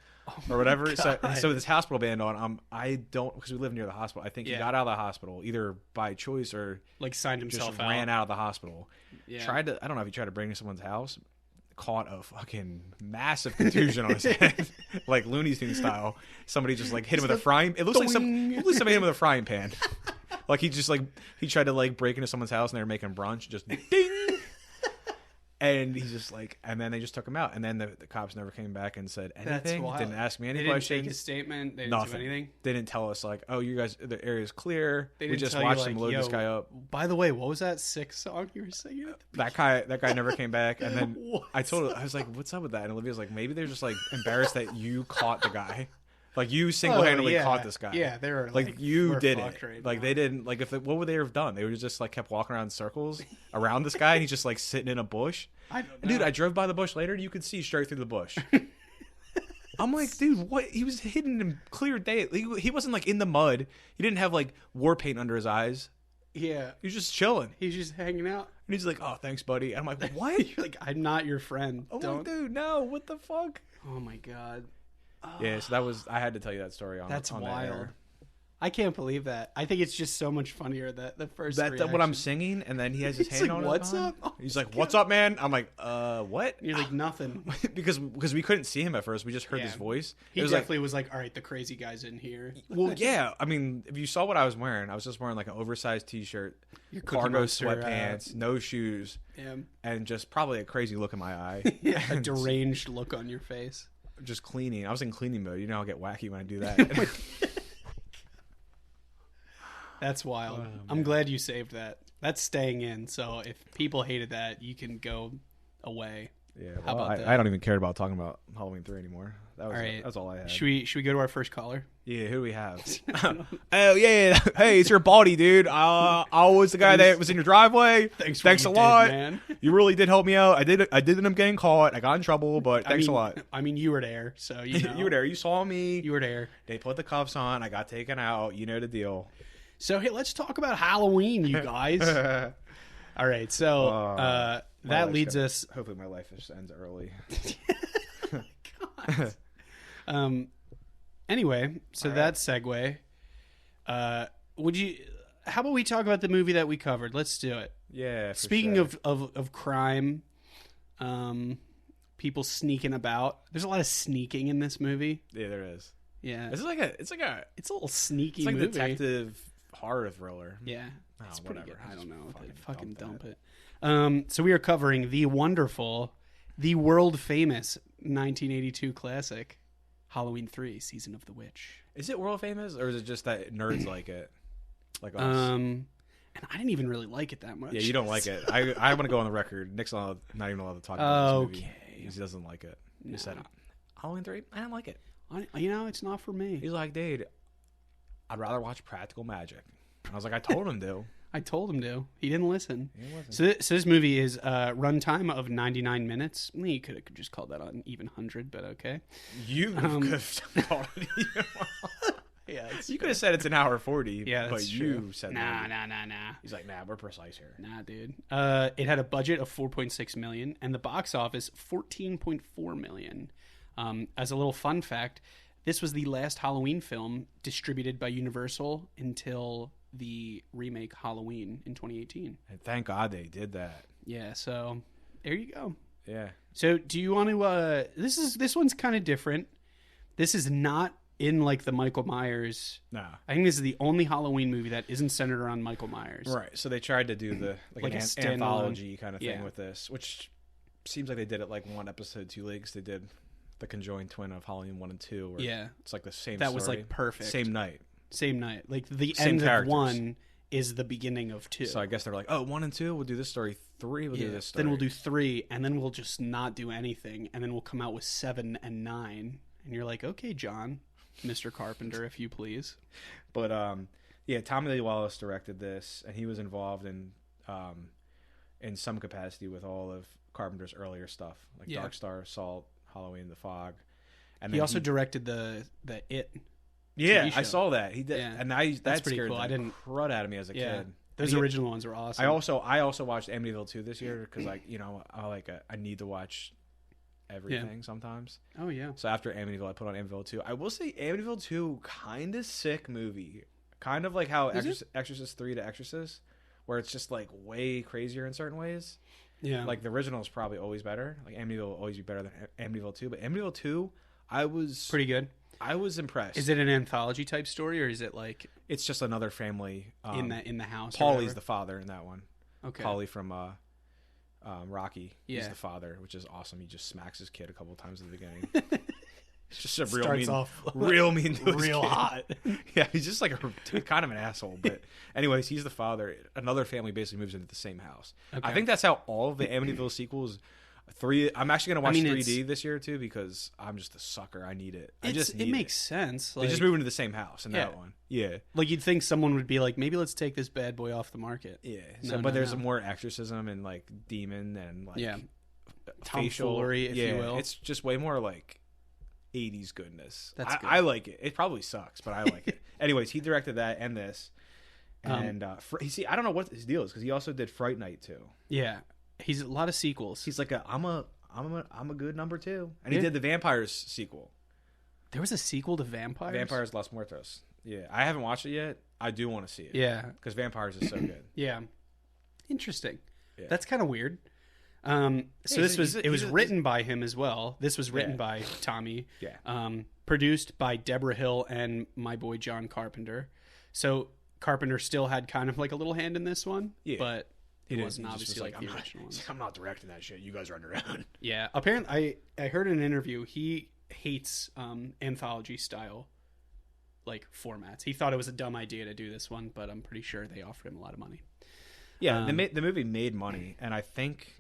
Speaker 2: or whatever. So with this hospital band on, because we live near the hospital. I think he got out of the hospital either by choice or
Speaker 1: like signed himself
Speaker 2: just
Speaker 1: out.
Speaker 2: ran out of the hospital.
Speaker 1: Yeah.
Speaker 2: I don't know if he tried to break into someone's house. Caught a fucking massive contusion on his head, like Looney Tunes style. Somebody just like hit him with a frying. It looks like somebody hit him with a frying pan. Like he tried to like break into someone's house and they were making brunch. Just ding. And he's just like, and then they just took him out. And then the cops never came back and said anything. Didn't ask me any questions.
Speaker 1: They didn't take a statement. They didn't do anything.
Speaker 2: They didn't tell us like, oh, you guys, the area's clear.
Speaker 1: We
Speaker 2: just watched them load this guy up.
Speaker 1: By the way, what was that sick song you were singing?
Speaker 2: That guy never came back. And then I was like, what's up with that? And Olivia's like, maybe they're just like embarrassed that you caught the guy. Like you single-handedly caught this guy.
Speaker 1: Yeah, they were
Speaker 2: like you did it.
Speaker 1: Right
Speaker 2: like
Speaker 1: now.
Speaker 2: They didn't. Like what would they have done? They would have just like kept walking around in circles around this guy, and he's just like sitting in a bush.
Speaker 1: I don't know.
Speaker 2: Dude, I drove by the bush later. You could see straight through the bush. I'm like, dude, what? He was hidden in clear day. He wasn't like in the mud. He didn't have like war paint under his eyes.
Speaker 1: Yeah,
Speaker 2: he was just chilling.
Speaker 1: He's just hanging out.
Speaker 2: And he's like, oh, thanks, buddy. And I'm like, what?
Speaker 1: You're like, I'm not your friend.
Speaker 2: Like, dude, no. What the fuck?
Speaker 1: Oh my god.
Speaker 2: Yeah, so I had to tell you that story on
Speaker 1: That's
Speaker 2: on
Speaker 1: wild.
Speaker 2: Air.
Speaker 1: I can't believe that. I think it's just so much funnier that the first reaction.
Speaker 2: What I'm singing, and then he has his hand
Speaker 1: like,
Speaker 2: on
Speaker 1: what's
Speaker 2: his
Speaker 1: up?
Speaker 2: Oh, he's like, what's up, man? I'm like, what?
Speaker 1: And you're like, nothing.
Speaker 2: because we couldn't see him at first. We just heard his voice.
Speaker 1: He definitely was like, all right, the crazy guy's in here.
Speaker 2: Well, yeah. I mean, if you saw what I was wearing, I was just wearing like an oversized T-shirt, cargo sweatpants, no shoes, and just probably a crazy look in my eye.
Speaker 1: A deranged look on your face.
Speaker 2: Just cleaning. I was in cleaning mode. You know, I'll get wacky when I do that.
Speaker 1: That's wild. I'm glad you saved that. That's staying in. So if people hated that, you can go away.
Speaker 2: Yeah. Well, How about that? I don't even care about talking about Halloween 3 anymore. That's all I had.
Speaker 1: Should we go to our first caller?
Speaker 2: Yeah. Who do we have? Oh yeah. Hey, it's your buddy, dude. I was the guy that was in your driveway. Thanks a lot, man. You really did help me out. I did end up getting caught. I got in trouble, but thanks a lot.
Speaker 1: I mean, you were there, so you know.
Speaker 2: You were there. You saw me.
Speaker 1: You were there.
Speaker 2: They put the cuffs on. I got taken out. You know the deal.
Speaker 1: So hey, let's talk about Halloween, you guys. All right, so that leads us.
Speaker 2: Hopefully, my life just ends early.
Speaker 1: God. Anyway, so that segue. Would you? How about we talk about the movie that we covered? Let's do it.
Speaker 2: Yeah.
Speaker 1: Speaking of crime, people sneaking about. There's a lot of sneaking in this movie.
Speaker 2: Yeah, there is.
Speaker 1: Yeah,
Speaker 2: it's a
Speaker 1: little sneaky.
Speaker 2: It's like
Speaker 1: movie.
Speaker 2: Detective horror thriller.
Speaker 1: Yeah, it's pretty good. I don't know. Fucking dump it. So we are covering the wonderful, the world famous 1982 classic, Halloween 3: Season of the Witch.
Speaker 2: Is it world famous, or is it just that nerds like it, like us?
Speaker 1: And I didn't even really like it that much.
Speaker 2: Yeah, you don't like it. I want to go on the record. Nick's not even allowed to talk about this movie. He doesn't like it. He said Halloween 3. I don't like it.
Speaker 1: It's not for me.
Speaker 2: He's like, dude, I'd rather watch Practical Magic. And I was like, I told him to.
Speaker 1: I told him to. He didn't listen.
Speaker 2: He wasn't.
Speaker 1: So this movie is runtime of 99 minutes. You could have just called that an even 100, but okay.
Speaker 2: You could have called it even
Speaker 1: Yeah,
Speaker 2: you could have said it's an hour 40.
Speaker 1: Yeah, that's
Speaker 2: but
Speaker 1: true.
Speaker 2: You said
Speaker 1: Nah.
Speaker 2: He's like, nah, we're precise here.
Speaker 1: Nah, dude. It had a budget of $4.6 million and the box office $14.4 million. As a little fun fact, this was the last Halloween film distributed by Universal until the remake Halloween in 2018.
Speaker 2: And thank God they did that.
Speaker 1: Yeah, so there you go.
Speaker 2: Yeah.
Speaker 1: So do you want to? This one's kind of different. This is not in like the Michael Myers.
Speaker 2: Nah.
Speaker 1: I think this is the only Halloween movie that isn't centered around Michael Myers.
Speaker 2: Right. So they tried to do the like an anthology kind of thing with this, which seems like they did it like one episode too late. 'Cause they did the conjoined twin of Halloween 1 and 2. Where it's like the same.
Speaker 1: That
Speaker 2: story.
Speaker 1: was like perfect.
Speaker 2: Same night.
Speaker 1: Like the
Speaker 2: Same
Speaker 1: end
Speaker 2: characters.
Speaker 1: of 1 is the beginning of 2.
Speaker 2: So I guess they're like, oh, 1 and 2, we'll do this story. 3, we'll do this story.
Speaker 1: Then we'll do 3, and then we'll just not do anything, and then we'll come out with 7 and 9. And you're like, okay, John, Mr. Carpenter, if you please.
Speaker 2: But Tommy Lee Wallace directed this, and he was involved in some capacity with all of Carpenter's earlier stuff, like Dark Star, Assault, Halloween, The Fog. And
Speaker 1: he also directed the It.
Speaker 2: Yeah,
Speaker 1: TV show.
Speaker 2: I saw that. He did, and that
Speaker 1: pretty
Speaker 2: scared
Speaker 1: cool.
Speaker 2: the crud out of me as a kid.
Speaker 1: Those original ones were awesome.
Speaker 2: I also watched Amityville 2 this year because I need to watch everything sometimes.
Speaker 1: Oh yeah.
Speaker 2: So after Amityville, I put on Amityville 2. I will say Amityville 2 kind of sick movie. Kind of like how Exorcist 3 to Exorcist, where it's just like way crazier in certain ways.
Speaker 1: Yeah.
Speaker 2: Like the original is probably always better. Like Amityville will always be better than Amityville 2, but Amityville 2, I was
Speaker 1: pretty good.
Speaker 2: I was impressed.
Speaker 1: Is it an anthology type story, or is it like
Speaker 2: it's just another family
Speaker 1: in the house?
Speaker 2: Paulie's the father in that one.
Speaker 1: Okay.
Speaker 2: Paulie from Rocky.
Speaker 1: Yeah.
Speaker 2: He's the father, which is awesome. He just smacks his kid a couple times at the beginning. It's just a real mean to his
Speaker 1: real
Speaker 2: kid.
Speaker 1: hot.
Speaker 2: Yeah, he's just like kind of an asshole. But anyways, he's the father. Another family basically moves into the same house. Okay. I think that's how all of the Amityville sequels. 3. I'm actually gonna watch 3D this year too because I'm just a sucker. I need it. It
Speaker 1: makes sense.
Speaker 2: They just move into the same house in that one. Yeah.
Speaker 1: Like you'd think someone would be like, maybe let's take this bad boy off the market.
Speaker 2: Yeah. But there's more exorcism and like demon and like facial
Speaker 1: tomfoolery, if you will.
Speaker 2: It's just way more like 80s goodness.
Speaker 1: That's good.
Speaker 2: I like it. It probably sucks, but I like it. Anyways, he directed that and this. And I don't know what his deal is because he also did Fright Night too.
Speaker 1: Yeah. He's a lot of sequels.
Speaker 2: He's like I'm a good number 2. And he did the Vampires sequel.
Speaker 1: There was a sequel to Vampires?
Speaker 2: Vampires Los Muertos. Yeah. I haven't watched it yet. I do want to see it.
Speaker 1: Yeah.
Speaker 2: Because Vampires is so good.
Speaker 1: Yeah. Interesting.
Speaker 2: Yeah.
Speaker 1: That's kind of weird. So this was written by him as well. This was written by Tommy.
Speaker 2: Yeah.
Speaker 1: Produced by Deborah Hill and my boy John Carpenter. So Carpenter still had kind of like a little hand in this one. Yeah. But it wasn't obviously like the original one.
Speaker 2: I'm not directing that shit. You guys are on your own.
Speaker 1: Yeah. Apparently, I heard in an interview he hates anthology style like formats. He thought it was a dumb idea to do this one, but I'm pretty sure they offered him a lot of money.
Speaker 2: Yeah, the movie made money, and I think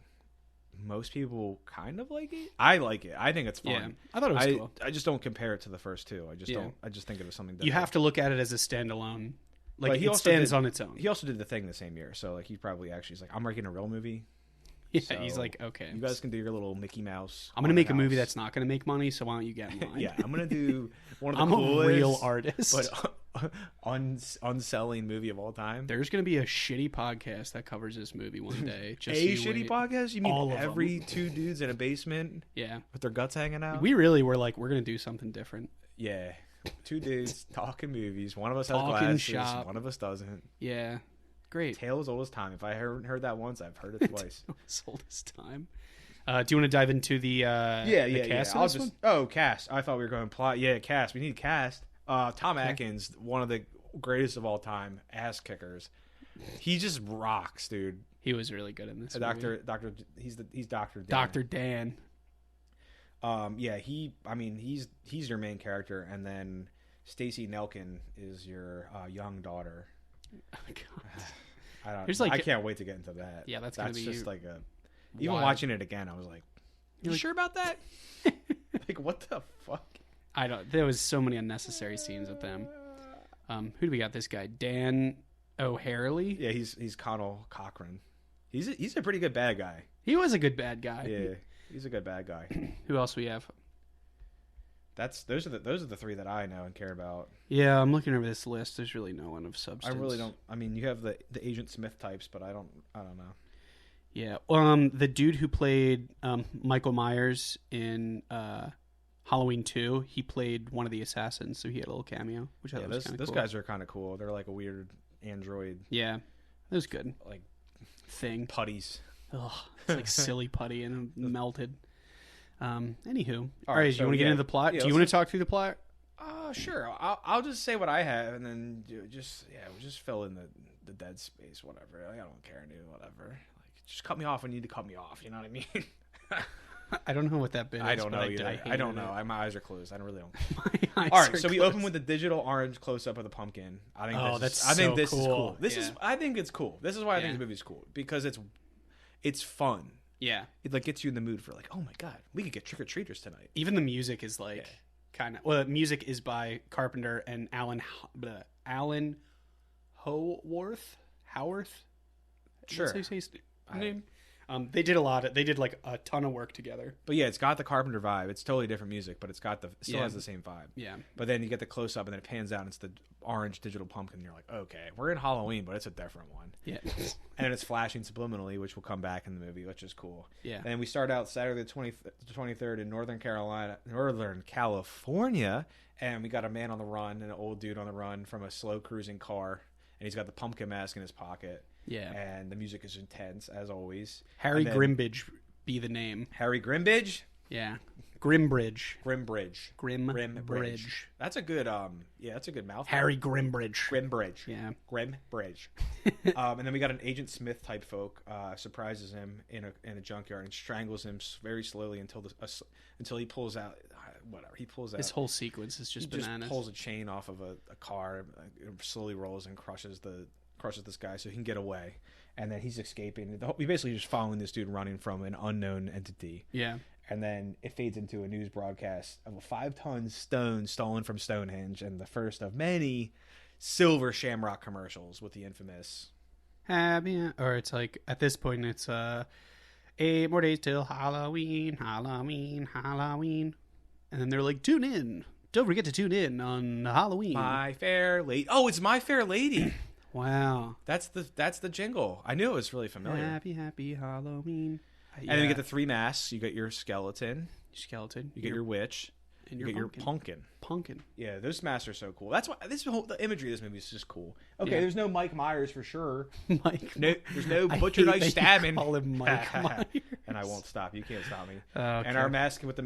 Speaker 2: most people kind of like it. I like it. I think it's fun.
Speaker 1: Yeah, I thought it was cool.
Speaker 2: I just don't compare it to the first two. I just think it was something different.
Speaker 1: You have to look at it as a standalone. Like
Speaker 2: he
Speaker 1: it stands on its own.
Speaker 2: He also did The Thing the same year, so like he probably actually is like, I'm making a real movie.
Speaker 1: Yeah,
Speaker 2: so
Speaker 1: he's like, okay,
Speaker 2: you guys can do your little Mickey Mouse.
Speaker 1: I'm gonna make a movie that's not gonna make money, so why don't you get in line?
Speaker 2: Yeah, I'm gonna do one of the
Speaker 1: I'm
Speaker 2: coolest,
Speaker 1: a real artist,
Speaker 2: but unselling movie of all time.
Speaker 1: There's gonna be a shitty podcast that covers this movie one day. Just
Speaker 2: a shitty podcast? You mean
Speaker 1: all
Speaker 2: every two dudes in a basement?
Speaker 1: Yeah,
Speaker 2: with their guts hanging out.
Speaker 1: We really were like, we're gonna do something different.
Speaker 2: Yeah. Two dudes talking movies. One of us has glasses. Shop. One of us doesn't.
Speaker 1: Yeah. Great.
Speaker 2: Tale as old as time. If I heard that once, I've heard it twice.
Speaker 1: As old as time. Do you want to dive into the cast?
Speaker 2: Yeah. Cast. I thought we were going plot. Yeah, cast. We need cast. Tom Atkins, one of the greatest of all time ass kickers. He just rocks, dude.
Speaker 1: He was really good in this.
Speaker 2: He's Dr. Dan.
Speaker 1: Dr. Dan.
Speaker 2: He's your main character, and then Stacey Nelkin is your young daughter.
Speaker 1: Oh, God.
Speaker 2: I can't wait to get into that.
Speaker 1: Yeah, that's
Speaker 2: just like a. Even watching it again, I was like, "You sure about that?" Like, what the fuck?
Speaker 1: There was so many unnecessary scenes with them. Who do we got? This guy, Dan Oh, Harley?
Speaker 2: Yeah, he's Connell Cochran. He's a pretty good bad guy.
Speaker 1: He was a good bad guy.
Speaker 2: Yeah, he's a good bad guy.
Speaker 1: Who else we have?
Speaker 2: Those are the three that I know and care about.
Speaker 1: Yeah, I'm looking over this list. There's really no one of substance.
Speaker 2: I really don't. I mean, you have the Agent Smith types, but I don't know.
Speaker 1: Yeah. The dude who played Michael Myers in Halloween 2, he played one of the assassins, so he had a little cameo, which I thought was kind of cool.
Speaker 2: Those guys are kind of cool. They're like a weird android.
Speaker 1: Yeah, it was good.
Speaker 2: Like
Speaker 1: thing.
Speaker 2: Putties.
Speaker 1: Ugh, it's like silly putty and melted. Anywho, all
Speaker 2: right,
Speaker 1: right. Do you want to get into the plot? Do you want to talk through the plot?
Speaker 2: Sure. I'll just say what I have, and then we'll just fill in the dead space, whatever. Like, I don't care, dude. Whatever. Like, just cut me off when you need to cut me off. You know what I mean?
Speaker 1: I don't know what that bit is.
Speaker 2: I don't know either. I don't know.
Speaker 1: It.
Speaker 2: My eyes are closed. I don't really don't.
Speaker 1: My eyes
Speaker 2: all right.
Speaker 1: are
Speaker 2: So we
Speaker 1: closed.
Speaker 2: open with the digital orange close up of the pumpkin. I think.
Speaker 1: I
Speaker 2: think this
Speaker 1: cool.
Speaker 2: is cool.
Speaker 1: Yeah.
Speaker 2: I think it's cool. This is why I think the movie's cool, because it's fun.
Speaker 1: Yeah.
Speaker 2: It like gets you in the mood for like, oh my god, we could get trick or treaters tonight.
Speaker 1: Even the music is like kind of. Well, the music is by Carpenter and Alan Howarth.
Speaker 2: Sure.
Speaker 1: That's how you say his name. They did like a ton of work together.
Speaker 2: But yeah, it's got the Carpenter vibe. It's totally different music, but it still has the same vibe.
Speaker 1: Yeah.
Speaker 2: But then you get the close up, and then it pans out, and it's the orange digital pumpkin. And you're like, okay, we're in Halloween, but it's a different one.
Speaker 1: Yeah.
Speaker 2: And then it's flashing subliminally, which will come back in the movie, which is cool.
Speaker 1: Yeah.
Speaker 2: And we start out Saturday the 23rd in Northern California, and we got a man on the run, an old dude on the run from a slow cruising car, and he's got the pumpkin mask in his pocket.
Speaker 1: Yeah.
Speaker 2: And the music is intense, as always.
Speaker 1: Harry Grimbridge be the name.
Speaker 2: Harry Grimbridge?
Speaker 1: Yeah. Grimbridge.
Speaker 2: Grimbridge. That's a good that's a good mouthful.
Speaker 1: Harry Grimbridge.
Speaker 2: Grimbridge.
Speaker 1: Yeah.
Speaker 2: Grimbridge. And then we got an Agent Smith type folk surprises him in a junkyard and strangles him very slowly until he pulls out whatever. He pulls out.
Speaker 1: This whole sequence is just bananas.
Speaker 2: Just pulls a chain off of a car, slowly rolls and crushes this guy so he can get away. And then he's escaping. We basically just following this dude running from an unknown entity.
Speaker 1: Yeah.
Speaker 2: And then it fades into a news broadcast of a 5-ton stone stolen from Stonehenge, and the first of many silver shamrock commercials with the infamous
Speaker 1: happy. Or it's like at this point it's 8 more days till Halloween, and then they're like, tune in. Don't forget to tune in on Halloween.
Speaker 2: My Fair Lady. Oh, it's My Fair Lady.
Speaker 1: Wow.
Speaker 2: That's the jingle. I knew it was really familiar.
Speaker 1: Happy Halloween.
Speaker 2: And then you get the 3 masks. You get your skeleton.
Speaker 1: You
Speaker 2: get your witch.
Speaker 1: And
Speaker 2: you get your pumpkin. Yeah, those masks are so cool. That's why the imagery of this movie is just cool. Okay, There's no Mike Myers for sure. There's no butcher knife stabbing.
Speaker 1: Call him Mike Myers.
Speaker 2: And I won't stop. You can't stop me.
Speaker 1: Okay.
Speaker 2: And our man with the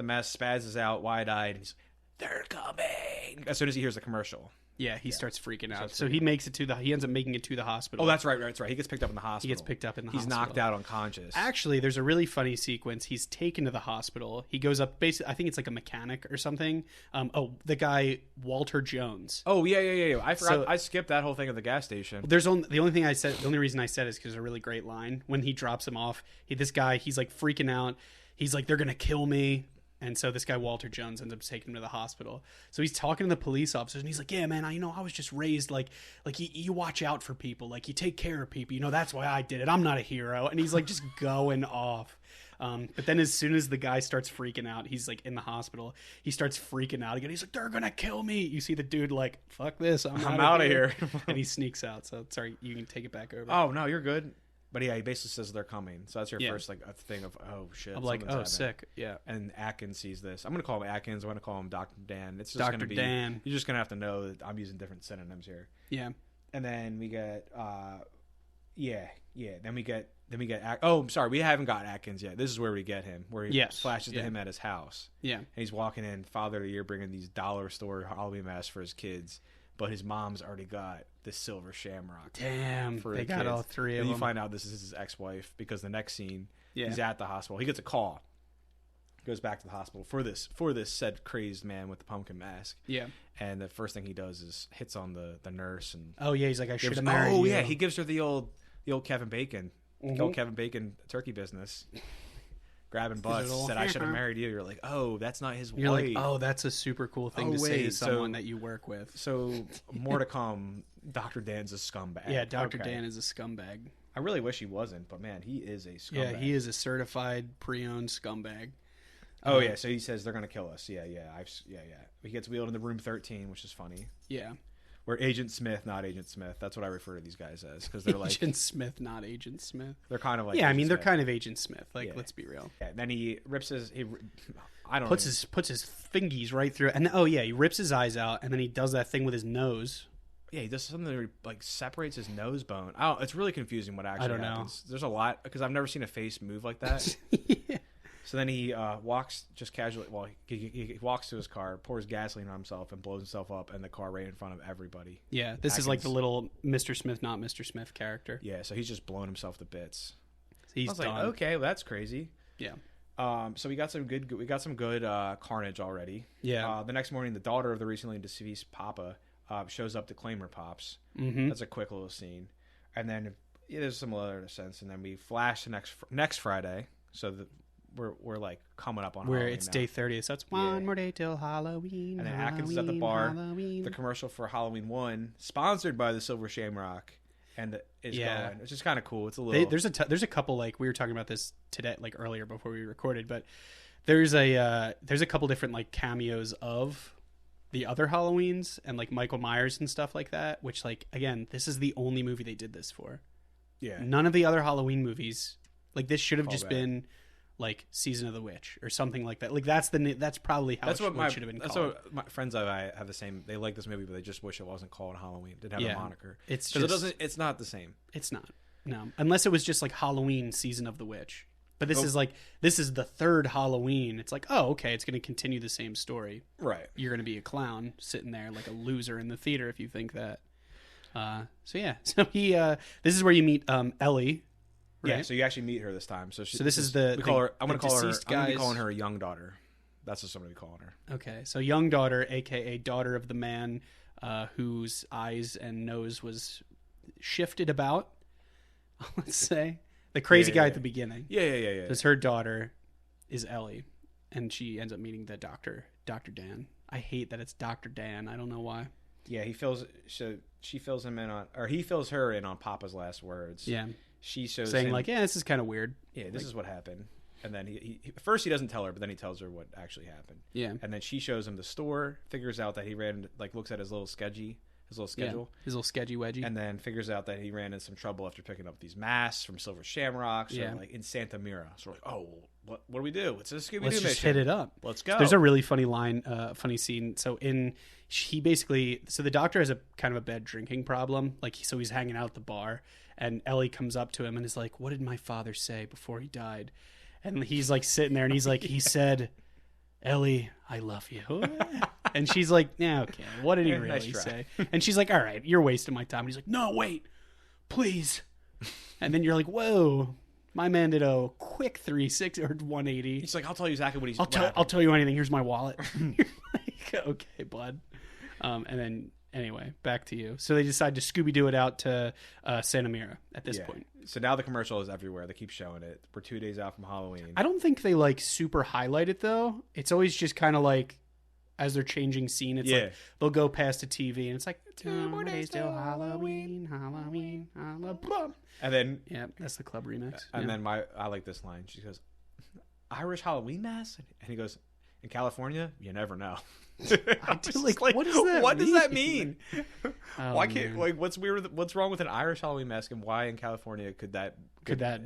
Speaker 2: mask spazzes out, wide-eyed. And he's, they're coming. As soon as he hears the commercial.
Speaker 1: Yeah, he starts freaking out. So he ends up making it to the hospital.
Speaker 2: Oh, that's right. He gets picked up in the hospital.
Speaker 1: He's
Speaker 2: knocked out unconscious.
Speaker 1: Actually, there's a really funny sequence. He's taken to the hospital. He goes up, basically, I think it's like a mechanic or something. The guy, Walter Jones.
Speaker 2: Oh, yeah. I forgot. I skipped that whole thing at the gas station.
Speaker 1: The only reason I said is because there's a really great line. When he drops him off, he's like freaking out. He's like, they're going to kill me. And so this guy, Walter Jones, ends up taking him to the hospital. So he's talking to the police officers, and he's like, yeah, man, I was just raised like you watch out for people. Like, you take care of people. That's why I did it. I'm not a hero. And he's like just going off. But then as soon as the guy starts freaking out, he's like in the hospital. He starts freaking out again. He's like, they're going to kill me. You see the dude like, fuck this. I'm out of here. And he sneaks out. So sorry, you can take it back over.
Speaker 2: Oh, no, you're good. But yeah, he basically says they're coming. So that's your first like a thing of, oh shit.
Speaker 1: I'm like, oh, happening. Sick. Yeah.
Speaker 2: And Atkins sees this. I'm gonna call him Atkins. I'm gonna call him Dr. Dan. It's just
Speaker 1: Dr.
Speaker 2: gonna be
Speaker 1: Dan.
Speaker 2: You're just gonna have to know that I'm using different synonyms here.
Speaker 1: Yeah.
Speaker 2: And then we get Then we get oh, I'm sorry, we haven't got Atkins yet. This is where we get him, where he flashes to him at his house.
Speaker 1: Yeah.
Speaker 2: And he's walking in, Father of the Year, bringing these dollar store Halloween masks for his kids. But his mom's already got the silver shamrock.
Speaker 1: Damn,
Speaker 2: for
Speaker 1: they got
Speaker 2: kids.
Speaker 1: all 3 of
Speaker 2: and
Speaker 1: them.
Speaker 2: You find out this is his ex-wife because the next scene, he's at the hospital. He gets a call, goes back to the hospital for this said crazed man with the pumpkin mask.
Speaker 1: Yeah.
Speaker 2: And the first thing he does is hits on the nurse and
Speaker 1: he's like, I should have married you.
Speaker 2: Oh yeah, he gives her the old Kevin Bacon, the old Kevin Bacon turkey business. grabbing butts, said, I should have married you. You're like, oh, that's not his
Speaker 1: You're
Speaker 2: wife.
Speaker 1: like, oh, that's a super cool thing to say to someone that you work with.
Speaker 2: So, more to come, Dr. Dan's a scumbag.
Speaker 1: Yeah, Dr. Dan is a scumbag.
Speaker 2: I really wish he wasn't, but man, he is a scumbag.
Speaker 1: Yeah, he is a certified pre-owned scumbag.
Speaker 2: Oh, yeah, so he says they're going to kill us. Yeah. He gets wheeled into room 13, which is funny.
Speaker 1: Yeah.
Speaker 2: We're Agent Smith, not Agent Smith. That's what I refer to these guys as, because they're like
Speaker 1: Agent Smith, not Agent Smith.
Speaker 2: They're kind of like
Speaker 1: Agent
Speaker 2: Smith.
Speaker 1: They're kind of Agent Smith. Like, let's be real.
Speaker 2: Yeah. And then he rips his
Speaker 1: puts his fingies right through, and he rips his eyes out, and then he does that thing with his nose.
Speaker 2: Yeah, he does something that like separates his nose bone. It's really confusing what actually happens. There's a lot because I've never seen a face move like that. Yeah. So then he walks just casually. Well, he walks to his car, pours gasoline on himself, and blows himself up in the car right in front of everybody.
Speaker 1: Yeah, this is like the little Mr. Smith, not Mr. Smith character.
Speaker 2: Yeah, so he's just blowing himself to bits.
Speaker 1: He's done.
Speaker 2: Like, okay, well, that's crazy.
Speaker 1: Yeah.
Speaker 2: So we got some good carnage already.
Speaker 1: Yeah.
Speaker 2: The next morning, the daughter of the recently deceased Papa shows up to claim her pops.
Speaker 1: Mm-hmm.
Speaker 2: That's a quick little scene, and then there's some other sense, and then we flash to next Friday. So we're like coming up on
Speaker 1: where it's
Speaker 2: now.
Speaker 1: Day 30, so it's one more day till Halloween.
Speaker 2: And then
Speaker 1: Halloween,
Speaker 2: Atkins is at the bar.
Speaker 1: Halloween.
Speaker 2: The commercial for Halloween 1, sponsored by the Silver Shamrock, and is going, which is kind of cool. It's a little.
Speaker 1: There's a couple, like we were talking about this today, like earlier before we recorded, but there's a couple different like cameos of the other Halloweens and like Michael Myers and stuff like that. Which, like, again, this is the only movie they did this for. Yeah. None of the other Halloween movies, like, this should have just been like Season of the Witch or something like that. Like, that's probably how it should have been called. That's what
Speaker 2: my friends I have the same. They like this movie, but they just wish it wasn't called Halloween. It didn't have a moniker.
Speaker 1: It's
Speaker 2: because it doesn't. It's not the same.
Speaker 1: It's not. No, unless it was just like Halloween Season of the Witch. But this is the third Halloween. It's like, oh, okay, it's going to continue the same story.
Speaker 2: Right.
Speaker 1: You're going to be a clown sitting there like a loser in the theater if you think that. So this is where you meet Ellie. Right?
Speaker 2: Yeah, so you actually meet her this time. So
Speaker 1: this is the.
Speaker 2: We call her. I'm going to call her.
Speaker 1: Guys.
Speaker 2: I'm going to be calling her a young daughter. That's what somebody calling her.
Speaker 1: Okay, so young daughter, aka daughter of the man whose eyes and nose was shifted about. Let's say the crazy guy at the beginning.
Speaker 2: Yeah.
Speaker 1: Because her daughter is Ellie, and she ends up meeting the doctor, Dr. Dan. I hate that it's Dr. Dan. I don't know why.
Speaker 2: Yeah, she fills him in on, or he fills her in on Papa's last words.
Speaker 1: Yeah.
Speaker 2: She shows
Speaker 1: saying
Speaker 2: him,
Speaker 1: like, yeah, this is kind of weird.
Speaker 2: Yeah, this is what happened. And then he first he doesn't tell her, but then he tells her what actually happened.
Speaker 1: Yeah.
Speaker 2: And then she shows him the store, figures out that he ran, like, looks at his little schedule, his little
Speaker 1: sketchy wedgie,
Speaker 2: and then figures out that he ran into some trouble after picking up these masks from Silver Shamrock. So like in Santa Mira. So we're like, oh, what do we do? It's a Scooby-Doo mission.
Speaker 1: Let's just hit it up.
Speaker 2: Let's go.
Speaker 1: So there's a really funny line, funny scene. So the doctor has a kind of a bad drinking problem. Like, so he's hanging out at the bar, and Ellie comes up to him and is like, "What did my father say before he died?" And he's like sitting there, and he's like, "He said, Ellie, I love you." And she's like, "Yeah, okay. What did he really say?" And she's like, "All right, you're wasting my time." And he's like, "No, wait, please." And then you're like, "Whoa, my man did a quick 360 or 180."
Speaker 2: He's like, "I'll tell you exactly what he's."
Speaker 1: I'll tell you anything. Here's my wallet. You're like, okay, bud. And then anyway, back to you. So they decide to Scooby-Doo it out to Santa Mira at this point.
Speaker 2: So now the commercial is everywhere. They keep showing it. We're 2 days out from Halloween.
Speaker 1: I don't think they like super highlight it though. It's always just kind of like as they're changing scene. It's like they'll go past a TV and it's like 2 more days till Halloween.
Speaker 2: And then
Speaker 1: that's the club remix.
Speaker 2: And then I like this line. She goes, "Irish Halloween mask," and he goes, "In California, you never know."
Speaker 1: I do, like, what does that mean?
Speaker 2: Why can't what's weird? What's wrong with an Irish Halloween mask, and why in California could that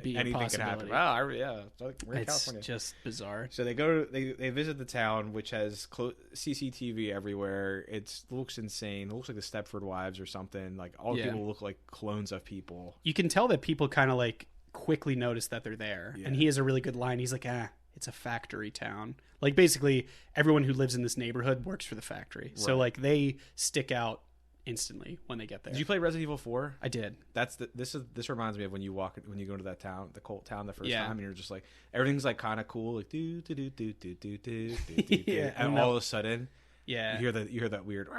Speaker 2: be
Speaker 1: anything
Speaker 2: could happen?
Speaker 1: Wow,
Speaker 2: we're in California.
Speaker 1: It's just bizarre.
Speaker 2: So they visit the town, which has CCTV everywhere. It looks insane. It looks like the Stepford Wives or something. Like all the people look like clones of people.
Speaker 1: You can tell that people kind of like quickly notice that they're there, and he has a really good line. He's like, it's a factory town. Like, basically, everyone who lives in this neighborhood works for the factory. Right. So, like, they stick out instantly when they get there.
Speaker 2: Did you play Resident Evil 4?
Speaker 1: I did.
Speaker 2: This reminds me of when you go to that town, the cult town, the first time, and you're just like, everything's like kind of cool, like do do do do do do do do, and all of a sudden, you hear that weird,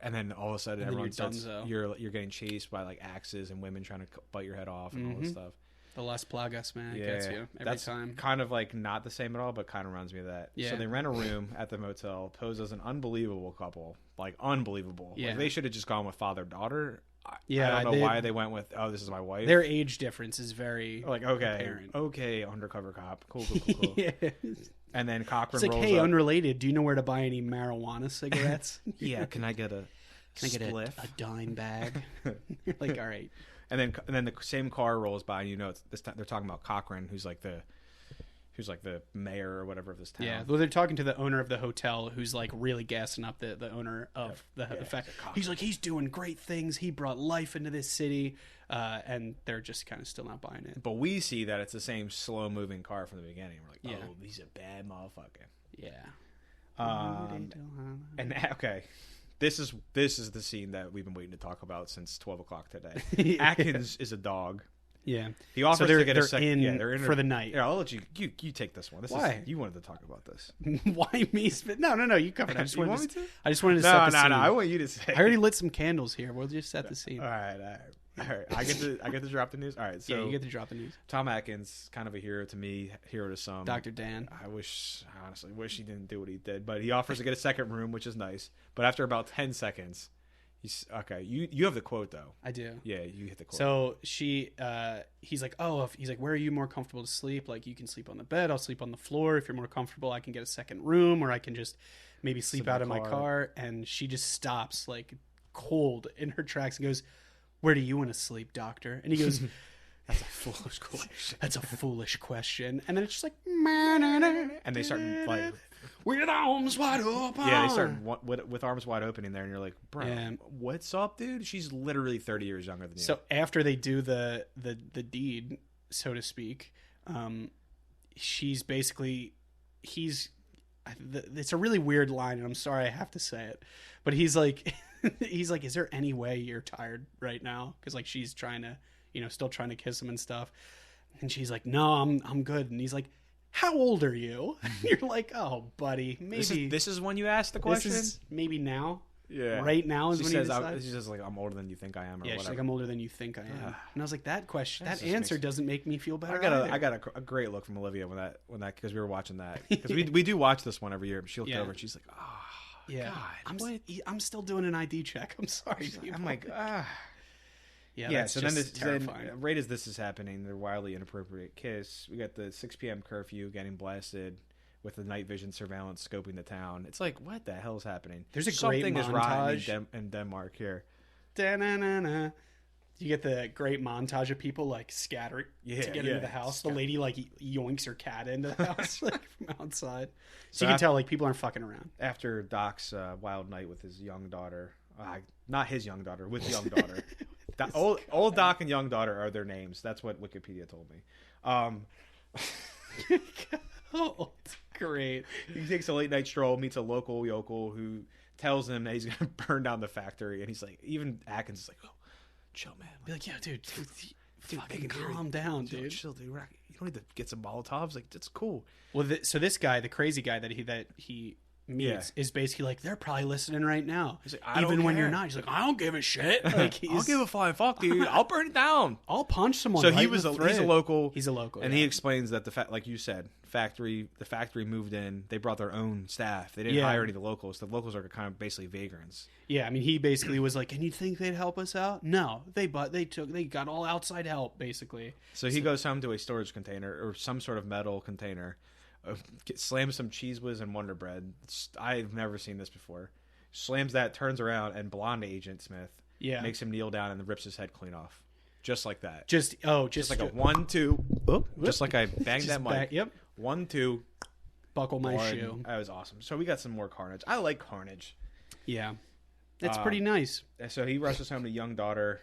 Speaker 2: and then all of a sudden, everyone starts, you're getting chased by like axes and women trying to bite your head off and all this stuff.
Speaker 1: The Las Plagas, man. It gets you every time.
Speaker 2: Kind of like not the same at all, but kind of reminds me of that.
Speaker 1: Yeah.
Speaker 2: So they rent a room at the motel, pose as an unbelievable couple. Like, unbelievable.
Speaker 1: Yeah.
Speaker 2: Like, they should have just gone with father-daughter.
Speaker 1: Yeah,
Speaker 2: I don't know why they went with, this is my wife.
Speaker 1: Their age difference is very
Speaker 2: like,
Speaker 1: apparent.
Speaker 2: Okay, undercover cop. Cool.
Speaker 1: Yeah.
Speaker 2: And then Cochran
Speaker 1: It's like,
Speaker 2: rolls
Speaker 1: hey,
Speaker 2: up.
Speaker 1: unrelated, do you know where to buy any marijuana cigarettes?
Speaker 2: Yeah, can I get a spliff?
Speaker 1: A dime bag? You're like, all right.
Speaker 2: And then the same car rolls by, and it's this time they're talking about Cochran, who's like the mayor or whatever of this town.
Speaker 1: Yeah, well, they're talking to the owner of the hotel, who's like really gassing up the owner of the fact. He's like, he's doing great things. He brought life into this city, and they're just kind of still not buying it.
Speaker 2: But we see that it's the same slow moving car from the beginning. We're like,
Speaker 1: Yeah.
Speaker 2: oh, he's a bad motherfucker.
Speaker 1: Yeah.
Speaker 2: And okay. This is the scene that we've been waiting to talk about since 12 o'clock today. Atkins is a dog.
Speaker 1: Yeah.
Speaker 2: He offers
Speaker 1: they're,
Speaker 2: to get
Speaker 1: they're
Speaker 2: a second.
Speaker 1: in
Speaker 2: They're in
Speaker 1: for the night.
Speaker 2: Yeah, I'll let you take this one.
Speaker 1: Why?
Speaker 2: You wanted to talk about this.
Speaker 1: Why me? No. You covered it. I just wanted
Speaker 2: me
Speaker 1: to.
Speaker 2: to?
Speaker 1: I just wanted to set the scene.
Speaker 2: No. I want you to say.
Speaker 1: I already lit some candles here. We'll just set the scene.
Speaker 2: All right. I get to drop the news. All right. So
Speaker 1: yeah, you get to drop the news.
Speaker 2: Tom Atkins, kind of a hero to me, hero to some.
Speaker 1: Dr. Dan.
Speaker 2: I honestly wish he didn't do what he did, but he offers to get a second room, which is nice. But after about 10 seconds, he's okay. You have the quote though.
Speaker 1: I do.
Speaker 2: Yeah, you hit the quote.
Speaker 1: So he's like, where are you more comfortable to sleep? Like, you can sleep on the bed. I'll sleep on the floor. If you're more comfortable, I can get a second room, or I can just maybe sleep out in my car. And she just stops, like, cold in her tracks and goes, "Where do you want to sleep, doctor?" And he goes,
Speaker 2: "That's a foolish question."
Speaker 1: That's a foolish question. And then it's just like, and
Speaker 2: they start like
Speaker 1: with arms wide open.
Speaker 2: Yeah, they start with arms wide open in there, and you're like, bro, what's up, dude? She's literally 30 years younger than you.
Speaker 1: So after they do the deed, so to speak, she's basically it's a really weird line, and I'm sorry I have to say it, but he's like, is there any way you're tired right now? Because like she's trying to, still trying to kiss him and stuff, and she's like, no, I'm good. And he's like, how old are you? And you're like, oh, buddy, maybe
Speaker 2: this is when you ask the question.
Speaker 1: Maybe now.
Speaker 2: Yeah.
Speaker 1: Right now is
Speaker 2: she
Speaker 1: when
Speaker 2: says,
Speaker 1: he decides.
Speaker 2: she says like, I'm older than you think I am, or whatever.
Speaker 1: She's like, I'm older than you think I am. And I was like, that answer doesn't make me feel better.
Speaker 2: I got a great look from Olivia when that because we were watching that, because we do watch this one every year. She looked over and she's like, oh,
Speaker 1: yeah,
Speaker 2: God,
Speaker 1: I'm still doing an ID check. I'm sorry.
Speaker 2: I'm like,
Speaker 1: Yeah.
Speaker 2: So then right as this is happening, their wildly inappropriate kiss. We got the 6 p.m. curfew getting blasted with the night vision surveillance scoping the town. It's like, what the hell is happening?
Speaker 1: There's a
Speaker 2: Something
Speaker 1: great
Speaker 2: is
Speaker 1: montage
Speaker 2: rotten in Denmark here.
Speaker 1: Da-na-na-na. You get the great montage of people like scattering to get into the house. The lady like yoinks her cat into the house like from outside. So you can tell like people aren't fucking around.
Speaker 2: After Doc's wild night with his young daughter, not his young daughter, with young daughter. Old Doc and young daughter are their names. That's what Wikipedia told me.
Speaker 1: Oh, it's great.
Speaker 2: He takes a late night stroll, meets a local yokel who tells him that he's going to burn down the factory. And he's like, even Atkins is like, oh, chill, man.
Speaker 1: Be like, yeah, dude, fucking calm down, dude.
Speaker 2: Chill, dude. You don't need to get some Molotovs. Like, that's cool.
Speaker 1: Well, so this guy, the crazy guy that he meets, is basically like, they're probably listening right now.
Speaker 2: He's like,
Speaker 1: even when you're not. He's like, I don't give a shit. Like,
Speaker 2: I don't give a flying fuck, dude. I'll burn it down.
Speaker 1: I'll punch someone.
Speaker 2: So
Speaker 1: right
Speaker 2: he's a local.
Speaker 1: He's a local,
Speaker 2: and he explains that like you said, the factory moved in. They brought their own staff. They didn't hire any of the locals. The locals are kind of basically vagrants.
Speaker 1: Yeah, I mean, he basically was like, and you think they'd help us out? No, they got all outside help, basically.
Speaker 2: So he goes home to a storage container or some sort of metal container, slams some Cheese Whiz and Wonder Bread. I've never seen this before. Slams that, turns around, and blonde Agent Smith makes him kneel down and rips his head clean off. Just like that. Just
Speaker 1: like
Speaker 2: a 1-2. Just like I banged that mic.
Speaker 1: Yep.
Speaker 2: 1-2.
Speaker 1: Buckle my shoe.
Speaker 2: That was awesome. So we got some more carnage. I like carnage.
Speaker 1: Yeah. It's pretty nice.
Speaker 2: So he rushes home to young daughter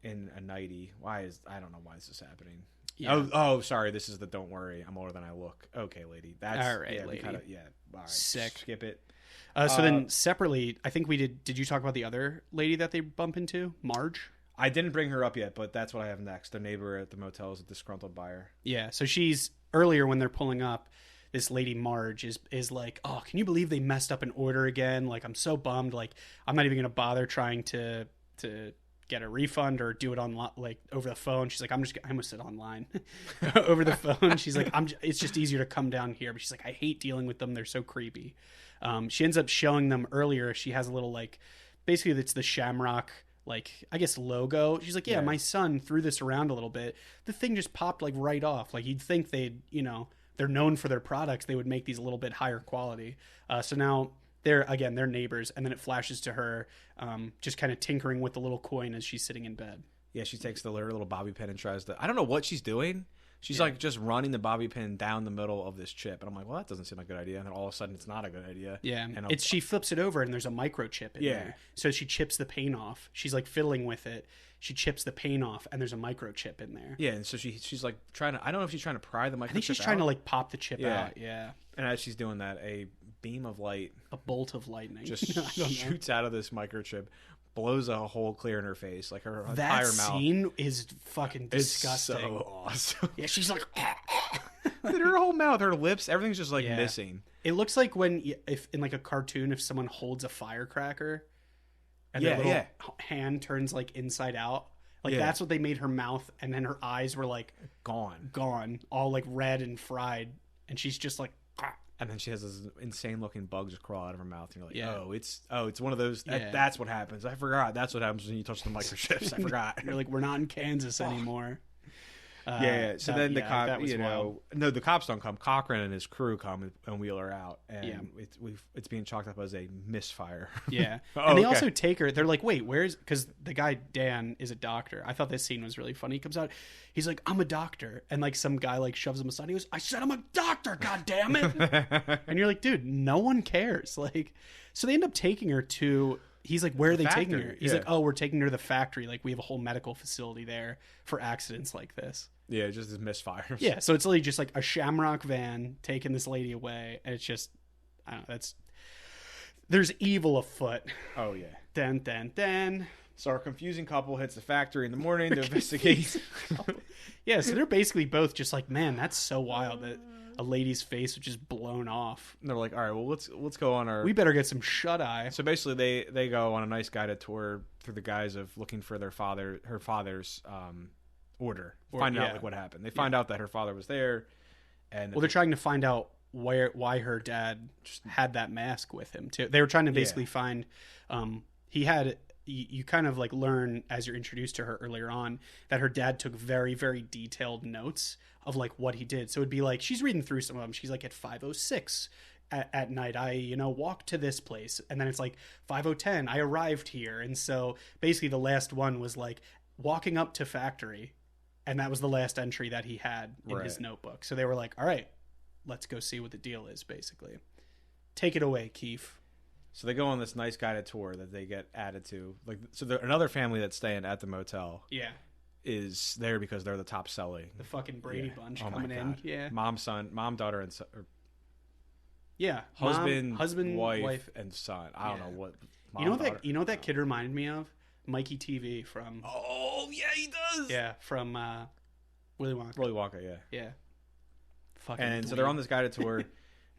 Speaker 2: in a nightie. I don't know why this is happening.
Speaker 1: Yeah.
Speaker 2: Oh, sorry. This is the don't worry, I'm older than I look. Okay, lady. That's
Speaker 1: all right, lady.
Speaker 2: All right.
Speaker 1: Sick.
Speaker 2: Skip it.
Speaker 1: So then separately, I think we did. Did you talk about the other lady that they bump into, Marge?
Speaker 2: I didn't bring her up yet, but that's what I have next. The neighbor at the motel is a disgruntled buyer.
Speaker 1: Yeah. So she's earlier when they're pulling up. This lady Marge is like, oh, can you believe they messed up an order again? Like, I'm so bummed. Like, I'm not even gonna bother trying to get a refund or do it on like over the phone. She's like, I almost said online over the phone. She's like, it's just easier to come down here. But she's like, I hate dealing with them. They're so creepy. She ends up showing them earlier. She has a little like, basically it's the Shamrock, like, I guess logo. She's like, yeah, my son threw this around a little bit. The thing just popped like right off. Like you'd think they'd, they're known for their products. They would make these a little bit higher quality. So now they're neighbors. And then it flashes to her just kind of tinkering with the little coin as she's sitting in bed.
Speaker 2: Yeah, she takes her little bobby pin and tries to, I don't know what she's doing. She's like just running the bobby pin down the middle of this chip. And I'm like, well, that doesn't seem like a good idea. And then all of a sudden it's not a good idea.
Speaker 1: Yeah. And she flips it over and there's a microchip in there. So she chips the paint off. She's like fiddling with it. She chips the paint off and there's a microchip in there.
Speaker 2: Yeah. And so she's like trying to, I don't know if she's trying to pry the microchip out.
Speaker 1: I think she's trying to like pop the chip out. Yeah.
Speaker 2: And as she's doing that, a beam of light,
Speaker 1: a bolt of lightning
Speaker 2: just shoots out of this microchip, blows a hole clear in her face, like her entire mouth.
Speaker 1: That scene is fucking disgusting.
Speaker 2: It's so awesome.
Speaker 1: Yeah, she's like,
Speaker 2: her whole mouth, her lips, everything's just like missing.
Speaker 1: It looks like if in like a cartoon, if someone holds a firecracker and their little hand turns like inside out, like that's what they made her mouth, and then her eyes were like gone, all like red and fried, and she's just like.
Speaker 2: And then she has this insane looking bug just crawl out of her mouth. And you're like, it's one of those. That's what happens. I forgot. That's what happens when you touch the microchips. I forgot.
Speaker 1: You're like, we're not in Kansas anymore.
Speaker 2: So then the cop, the cops don't come. Cochran and his crew come and wheel her out, and it's being chalked up as a misfire.
Speaker 1: Yeah, and they also take her. They're like, wait, where's? Because the guy Dan is a doctor. I thought this scene was really funny. He comes out, he's like, I'm a doctor, and like some guy like shoves him aside. He goes, I said I'm a doctor. God damn it! And you're like, dude, no one cares. Like, so they end up taking her to. He's like, where are they taking her? He's like, oh, we're taking her to the factory. Like, we have a whole medical facility there for accidents like this.
Speaker 2: Yeah, just this misfires.
Speaker 1: Yeah, so it's literally just like a Shamrock van taking this lady away, and it's just, I don't know, there's evil afoot.
Speaker 2: Oh, yeah.
Speaker 1: Then.
Speaker 2: So our confusing couple hits the factory in the morning to investigate.
Speaker 1: Yeah, so they're basically both just like, man, that's so wild that a lady's face was just blown off.
Speaker 2: And they're like, all right, well, let's go on our...
Speaker 1: We better get some shut-eye.
Speaker 2: So basically they go on a nice guided tour through the guise of looking for her father's order. Find out like what happened. They find out that her father was there. And
Speaker 1: they're trying to find out why her dad just had that mask with him, too. They were trying to basically find... he had... You kind of like learn as you're introduced to her earlier on that her dad took very, very detailed notes of like what he did. So it'd be like, she's reading through some of them. She's like, at 5:06 at night, I, walked to this place. And then it's like 5:10, I arrived here. And so basically the last one was like walking up to factory. And that was the last entry that he had in his notebook. So they were like, all right, let's go see what the deal is, basically. Take it away, Keith.
Speaker 2: So they go on this nice guided tour that they get added to. Like, so another family that's staying at the motel, is there because they're the top selling.
Speaker 1: The fucking Brady bunch coming in,
Speaker 2: mom, daughter, and son. Husband, wife, and son. I don't know what.
Speaker 1: You know what that kid reminded me of? Mikey TV from.
Speaker 2: Oh yeah, he does.
Speaker 1: Yeah, from Willy Wonka.
Speaker 2: Willy Wonka,
Speaker 1: yeah.
Speaker 2: Fucking. And so they're on this guided tour.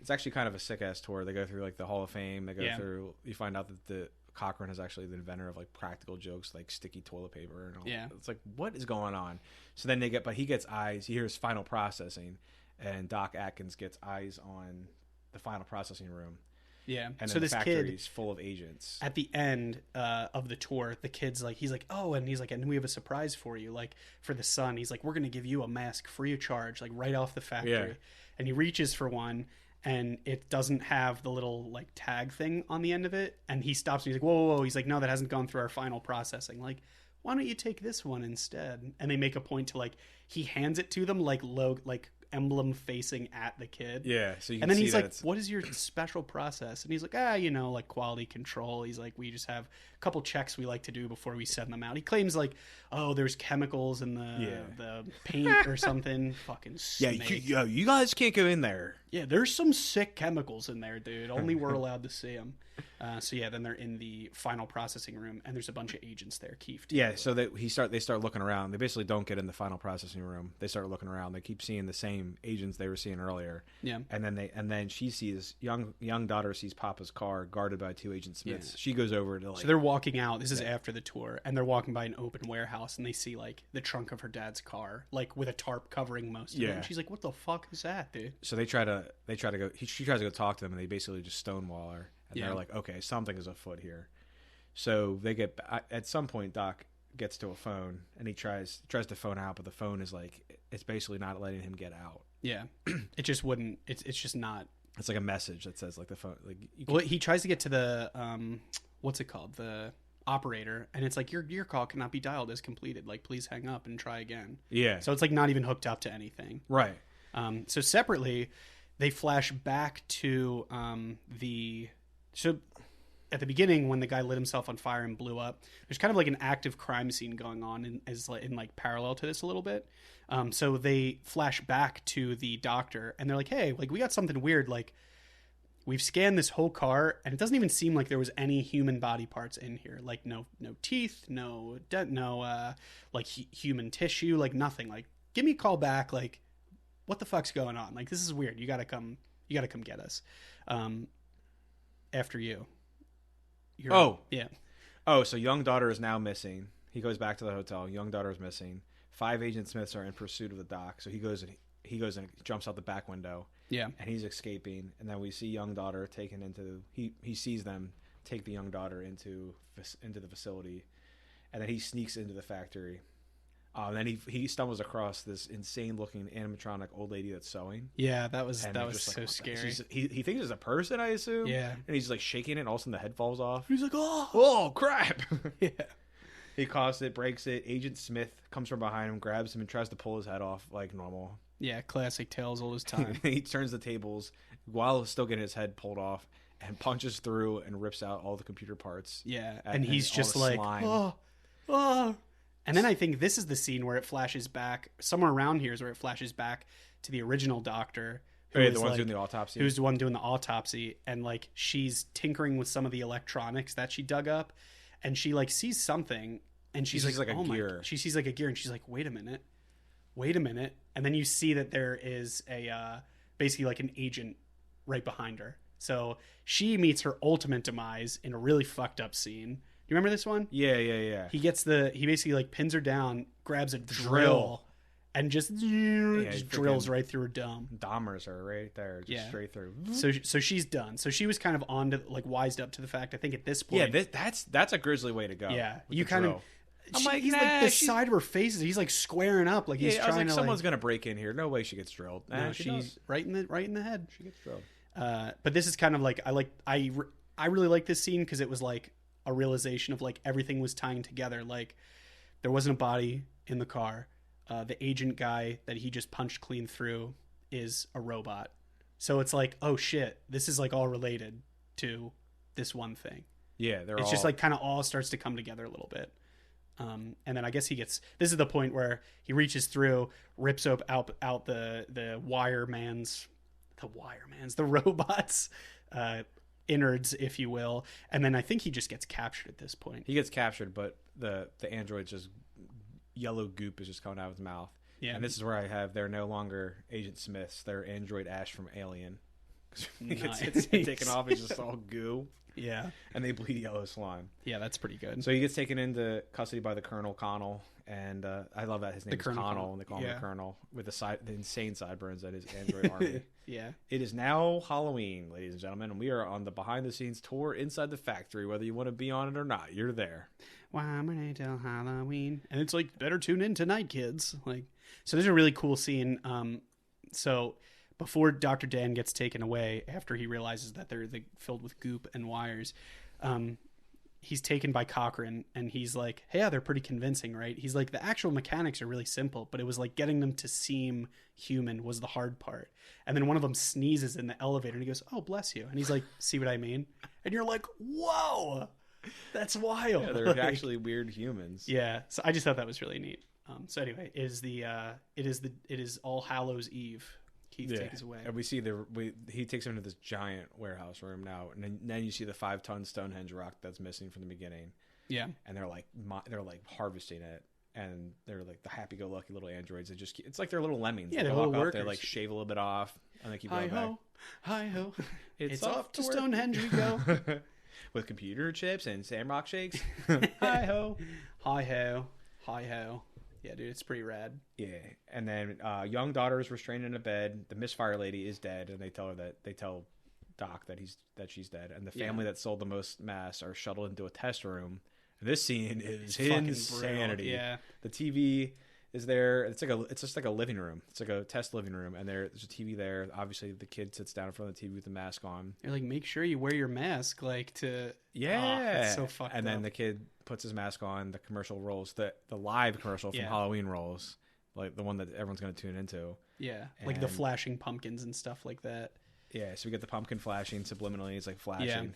Speaker 2: It's actually kind of a sick ass tour. They go through like the Hall of Fame. They go through. You find out that the Cochran is actually the inventor of like practical jokes, like sticky toilet paper and all.
Speaker 1: Yeah.
Speaker 2: It's like, what is going on? So then he gets eyes. He hears final processing, and Doc Atkins gets eyes on the final processing room.
Speaker 1: Yeah.
Speaker 2: And
Speaker 1: so
Speaker 2: then
Speaker 1: this
Speaker 2: the factory's
Speaker 1: kid,
Speaker 2: full of agents.
Speaker 1: At the end of the tour, the kid's like, he's like, oh, and he's like, and we have a surprise for you, like for the son. He's like, we're gonna give you a mask free of charge, like right off the factory.
Speaker 2: Yeah.
Speaker 1: And he reaches for one. And it doesn't have the little like tag thing on the end of it. And he stops and he's like, whoa. He's like, no, that hasn't gone through our final processing. Like, why don't you take this one instead? And they make a point to like, he hands it to them like emblem facing at the kid.
Speaker 2: Yeah. So you can
Speaker 1: and then
Speaker 2: see
Speaker 1: he's
Speaker 2: that
Speaker 1: like, what is your special process? And he's like, like quality control. He's like, we just have a couple checks we like to do before we send them out. He claims like, oh, there's chemicals in the paint or something. Fucking snake.
Speaker 2: Yeah, you guys can't go in there.
Speaker 1: Yeah, there's some sick chemicals in there, dude. Only we're allowed to see them. So yeah, then they're in the final processing room, and there's a bunch of agents there. Keith.
Speaker 2: Yeah, so they start looking around. They basically don't get in the final processing room. They start looking around. They keep seeing the same agents they were seeing earlier.
Speaker 1: Yeah.
Speaker 2: And then she sees young daughter sees Papa's car guarded by 2 Agent Smiths.
Speaker 1: Yeah.
Speaker 2: She goes over to like.
Speaker 1: So they're walking out. This is after the tour, and they're walking by an open warehouse, and they see like the trunk of her dad's car, like with a tarp covering most of it. And she's like, "What the fuck is that, dude?"
Speaker 2: So she tries to go talk to them, and they basically just stonewall her. And they're like, okay, something is afoot here. So they get at some point. Doc gets to a phone, and he tries to phone out, but the phone is like it's basically not letting him get out.
Speaker 1: Yeah, it just wouldn't. It's just not.
Speaker 2: It's like a message that says like the phone. Like
Speaker 1: well, he tries to get to the what's it called, the operator, and it's like your call cannot be dialed as completed. Like please hang up and try again.
Speaker 2: Yeah.
Speaker 1: So it's like not even hooked up to anything.
Speaker 2: Right.
Speaker 1: So separately, they flash back to So at the beginning, when the guy lit himself on fire and blew up, there's kind of like an active crime scene going on in parallel to this a little bit. So they flash back to the doctor, and they're like, "Hey, like we got something weird. Like we've scanned this whole car, and it doesn't even seem like there was any human body parts in here. Like no teeth, no human tissue, like nothing. Like give me a call back. Like what the fuck's going on? Like this is weird. You gotta come get us." After you.
Speaker 2: Yeah. Oh, so young daughter is now missing. He goes back to the hotel. Young daughter is missing. 5 Agent Smiths are in pursuit of the doc. So he goes and jumps out the back window.
Speaker 1: Yeah.
Speaker 2: And he's escaping. And then we see young daughter taken into. He sees them take the young daughter into the facility, and then he sneaks into the factory. And then he stumbles across this insane looking animatronic old lady that's sewing.
Speaker 1: Yeah, that was so scary.
Speaker 2: He thinks it's a person, I assume.
Speaker 1: Yeah.
Speaker 2: And he's like shaking it, and all of a sudden the head falls off.
Speaker 1: He's like,
Speaker 2: oh crap.
Speaker 1: Yeah.
Speaker 2: He coughs it, breaks it. Agent Smith comes from behind him, grabs him, and tries to pull his head off like normal.
Speaker 1: Yeah, classic Tales all his time.
Speaker 2: He turns the tables while still getting his head pulled off and punches through and rips out all the computer parts.
Speaker 1: Yeah, and he's just like, oh. And then I think this is the scene where it flashes back. Somewhere around here is where it flashes back to the original doctor.
Speaker 2: The one doing the autopsy.
Speaker 1: Who's the one doing the autopsy. And like she's tinkering with some of the electronics that she dug up. And she like sees something. And she's like
Speaker 2: a gear.
Speaker 1: She sees like a gear. And she's like, wait a minute. And then you see that there is a basically like an agent right behind her. So she meets her ultimate demise in a really fucked up scene. You remember this one?
Speaker 2: Yeah.
Speaker 1: He basically like pins her down, grabs a drill, and just drills right through her dome.
Speaker 2: Dahmers her right there, straight through.
Speaker 1: So she's done. So she was kind of on to like wised up to the fact. I think at this point,
Speaker 2: that's a grisly way to go.
Speaker 1: Yeah, you kind of.
Speaker 2: I'm like,
Speaker 1: he's like the side of her face. He's like squaring up, like he's trying to.
Speaker 2: Someone's gonna break in here. No way she gets drilled.
Speaker 1: No, she's right in the head.
Speaker 2: She gets drilled.
Speaker 1: But this is kind of like I really like this scene because it was like a realization of like everything was tying together. Like there wasn't a body in the car. The agent guy that he just punched clean through is a robot. So it's like, oh shit, this is like all related to this one thing.
Speaker 2: Yeah,
Speaker 1: it's just like kind of all starts to come together a little bit. And then I guess this is the point where he reaches through, rips out the robots, innards, if you will. And then I think he just gets captured at this point.
Speaker 2: He gets captured, but the android just yellow goop is just coming out of his mouth. Yeah. And this is where they're no longer Agent Smiths. They're Android Ash from Alien. He gets taken off, it's just all goo.
Speaker 1: Yeah.
Speaker 2: And they bleed yellow slime.
Speaker 1: Yeah, that's pretty good.
Speaker 2: So he gets taken into custody by the Colonel Connell. And I love that his name is Connell, and they call him the Colonel, with the insane sideburns at his android army.
Speaker 1: Yeah.
Speaker 2: It is now Halloween, ladies and gentlemen, and we are on the behind-the-scenes tour inside the factory. Whether you want to be on it or not, you're there. Why till Halloween?
Speaker 1: And it's like, better tune in tonight, kids. Like, so there's a really cool scene. So before Dr. Dan gets taken away, after he realizes that they're filled with goop and wires, he's taken by Cochran, and he's like, hey, yeah, they're pretty convincing, right? He's like, the actual mechanics are really simple, but it was like getting them to seem human was the hard part. And then one of them sneezes in the elevator, and he goes, oh, bless you. And he's like, see what I mean? And you're like, whoa, that's wild.
Speaker 2: Yeah, they're like, actually weird humans.
Speaker 1: Yeah. So I just thought that was really neat. So anyway, it is All Hallows Eve, Keith takes away.
Speaker 2: And we see he takes him to this giant warehouse room now, and then you see the 5-ton Stonehenge rock that's missing from the beginning.
Speaker 1: Yeah,
Speaker 2: and they're like harvesting it, and they're like the happy-go-lucky little androids. It's like they're little lemmings.
Speaker 1: Yeah,
Speaker 2: they
Speaker 1: they're
Speaker 2: walk
Speaker 1: little
Speaker 2: up,
Speaker 1: workers.
Speaker 2: they like shave a little bit off, and they keep going back.
Speaker 1: Hi ho, it's off to
Speaker 2: work.
Speaker 1: Stonehenge we go.
Speaker 2: With computer chips and Samrock shakes. Hi ho,
Speaker 1: hi ho, hi ho. Yeah, dude, it's pretty rad.
Speaker 2: Yeah, and then young daughter is restrained in a bed. The misfire lady is dead, and they tell Doc that she's dead. And the family that sold the most masks are shuttled into a test room. This scene is insanity.
Speaker 1: Yeah,
Speaker 2: the TV is there. It's just like a living room. It's like a test living room, and there's a TV there. Obviously, the kid sits down in front of the TV with the mask on.
Speaker 1: They're like, make sure you wear your mask, like to.
Speaker 2: It's
Speaker 1: so fucked
Speaker 2: and
Speaker 1: up.
Speaker 2: then the kid puts his mask on. The commercial rolls. The live commercial from Halloween rolls, like the one that everyone's going to tune into.
Speaker 1: Yeah, like the flashing pumpkins and stuff like that.
Speaker 2: Yeah, so we get the pumpkin flashing subliminally. It's like flashing. Yeah.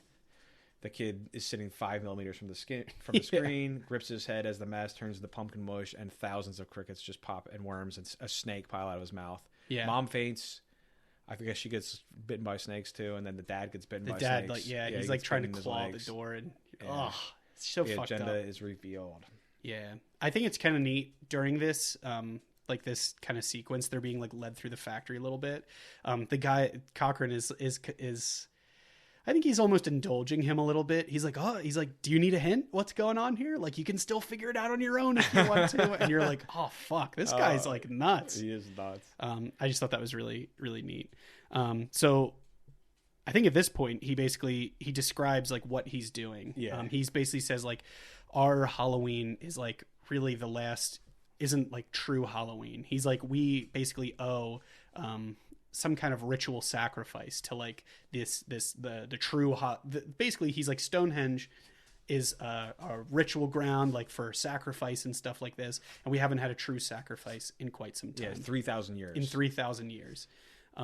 Speaker 2: The kid is sitting 5 millimeters from the screen, grips his head as the mask turns to pumpkin mush, and thousands of crickets just pop, and worms and a snake pile out of his mouth. Yeah. Mom faints. I guess she gets bitten by snakes too, and then the dad gets bitten by snakes.
Speaker 1: He's like trying to claw the door, and it's so fucked up.
Speaker 2: The agenda is revealed.
Speaker 1: Yeah, I think it's kind of neat during this. Like this kind of sequence, they're being like led through the factory a little bit. The guy Cochran is I think he's almost indulging him a little bit. He's like, do you need a hint? What's going on here? Like, you can still figure it out on your own if you want to. And you're like, oh fuck, this guy's like nuts.
Speaker 2: He is nuts.
Speaker 1: I just thought that was really, really neat. So I think at this point, he describes like what he's doing.
Speaker 2: Yeah.
Speaker 1: He's basically says like, our Halloween is like really the last, isn't like true Halloween. He's like, we basically owe, some kind of ritual sacrifice to like the true basically he's like Stonehenge is a ritual ground like for sacrifice and stuff like this, and we haven't had a true sacrifice in quite some time.
Speaker 2: 3,000 years.
Speaker 1: In 3,000 years.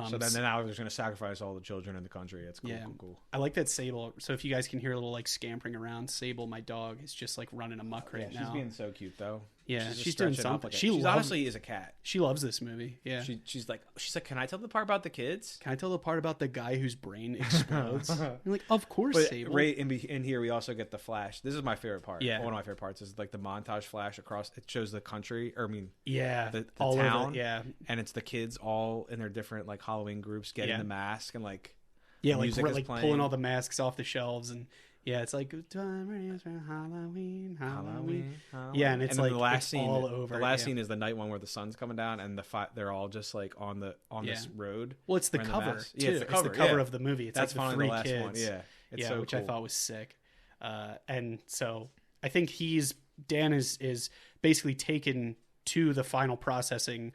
Speaker 2: So then now they're going to sacrifice all the children in the country. It's cool, cool.
Speaker 1: I like that Sable. So if you guys can hear a little like scampering around, Sable, my dog, is just like running amok right now.
Speaker 2: She's being so cute though.
Speaker 1: Yeah, she's doing something. She
Speaker 2: honestly is a cat.
Speaker 1: She loves this movie. Yeah,
Speaker 2: she's like, can I tell the part about the kids?
Speaker 1: Can I tell the part about the guy whose brain explodes? You're like, of course,
Speaker 2: but
Speaker 1: Sable.
Speaker 2: Right in here, we also get the flash. This is my favorite part.
Speaker 1: Yeah,
Speaker 2: one of my favorite parts is like the montage flash across. It shows the country,
Speaker 1: the
Speaker 2: town.
Speaker 1: Yeah,
Speaker 2: and it's the kids all in their different like Halloween groups getting the mask and like
Speaker 1: music like pulling all the masks off the shelves and. Yeah, it's like good time for Halloween. Yeah, and it's like
Speaker 2: the last scene,
Speaker 1: all over.
Speaker 2: The last scene is the night one where the sun's coming down and they're all just like on this road.
Speaker 1: Well, it's the cover too.
Speaker 2: Yeah, it's the cover
Speaker 1: of the movie. It's
Speaker 2: that's
Speaker 1: like the 3
Speaker 2: the last
Speaker 1: kids.
Speaker 2: One. Yeah, it's so
Speaker 1: which
Speaker 2: cool.
Speaker 1: I thought was sick. And so I think Dan is basically taken to the final processing,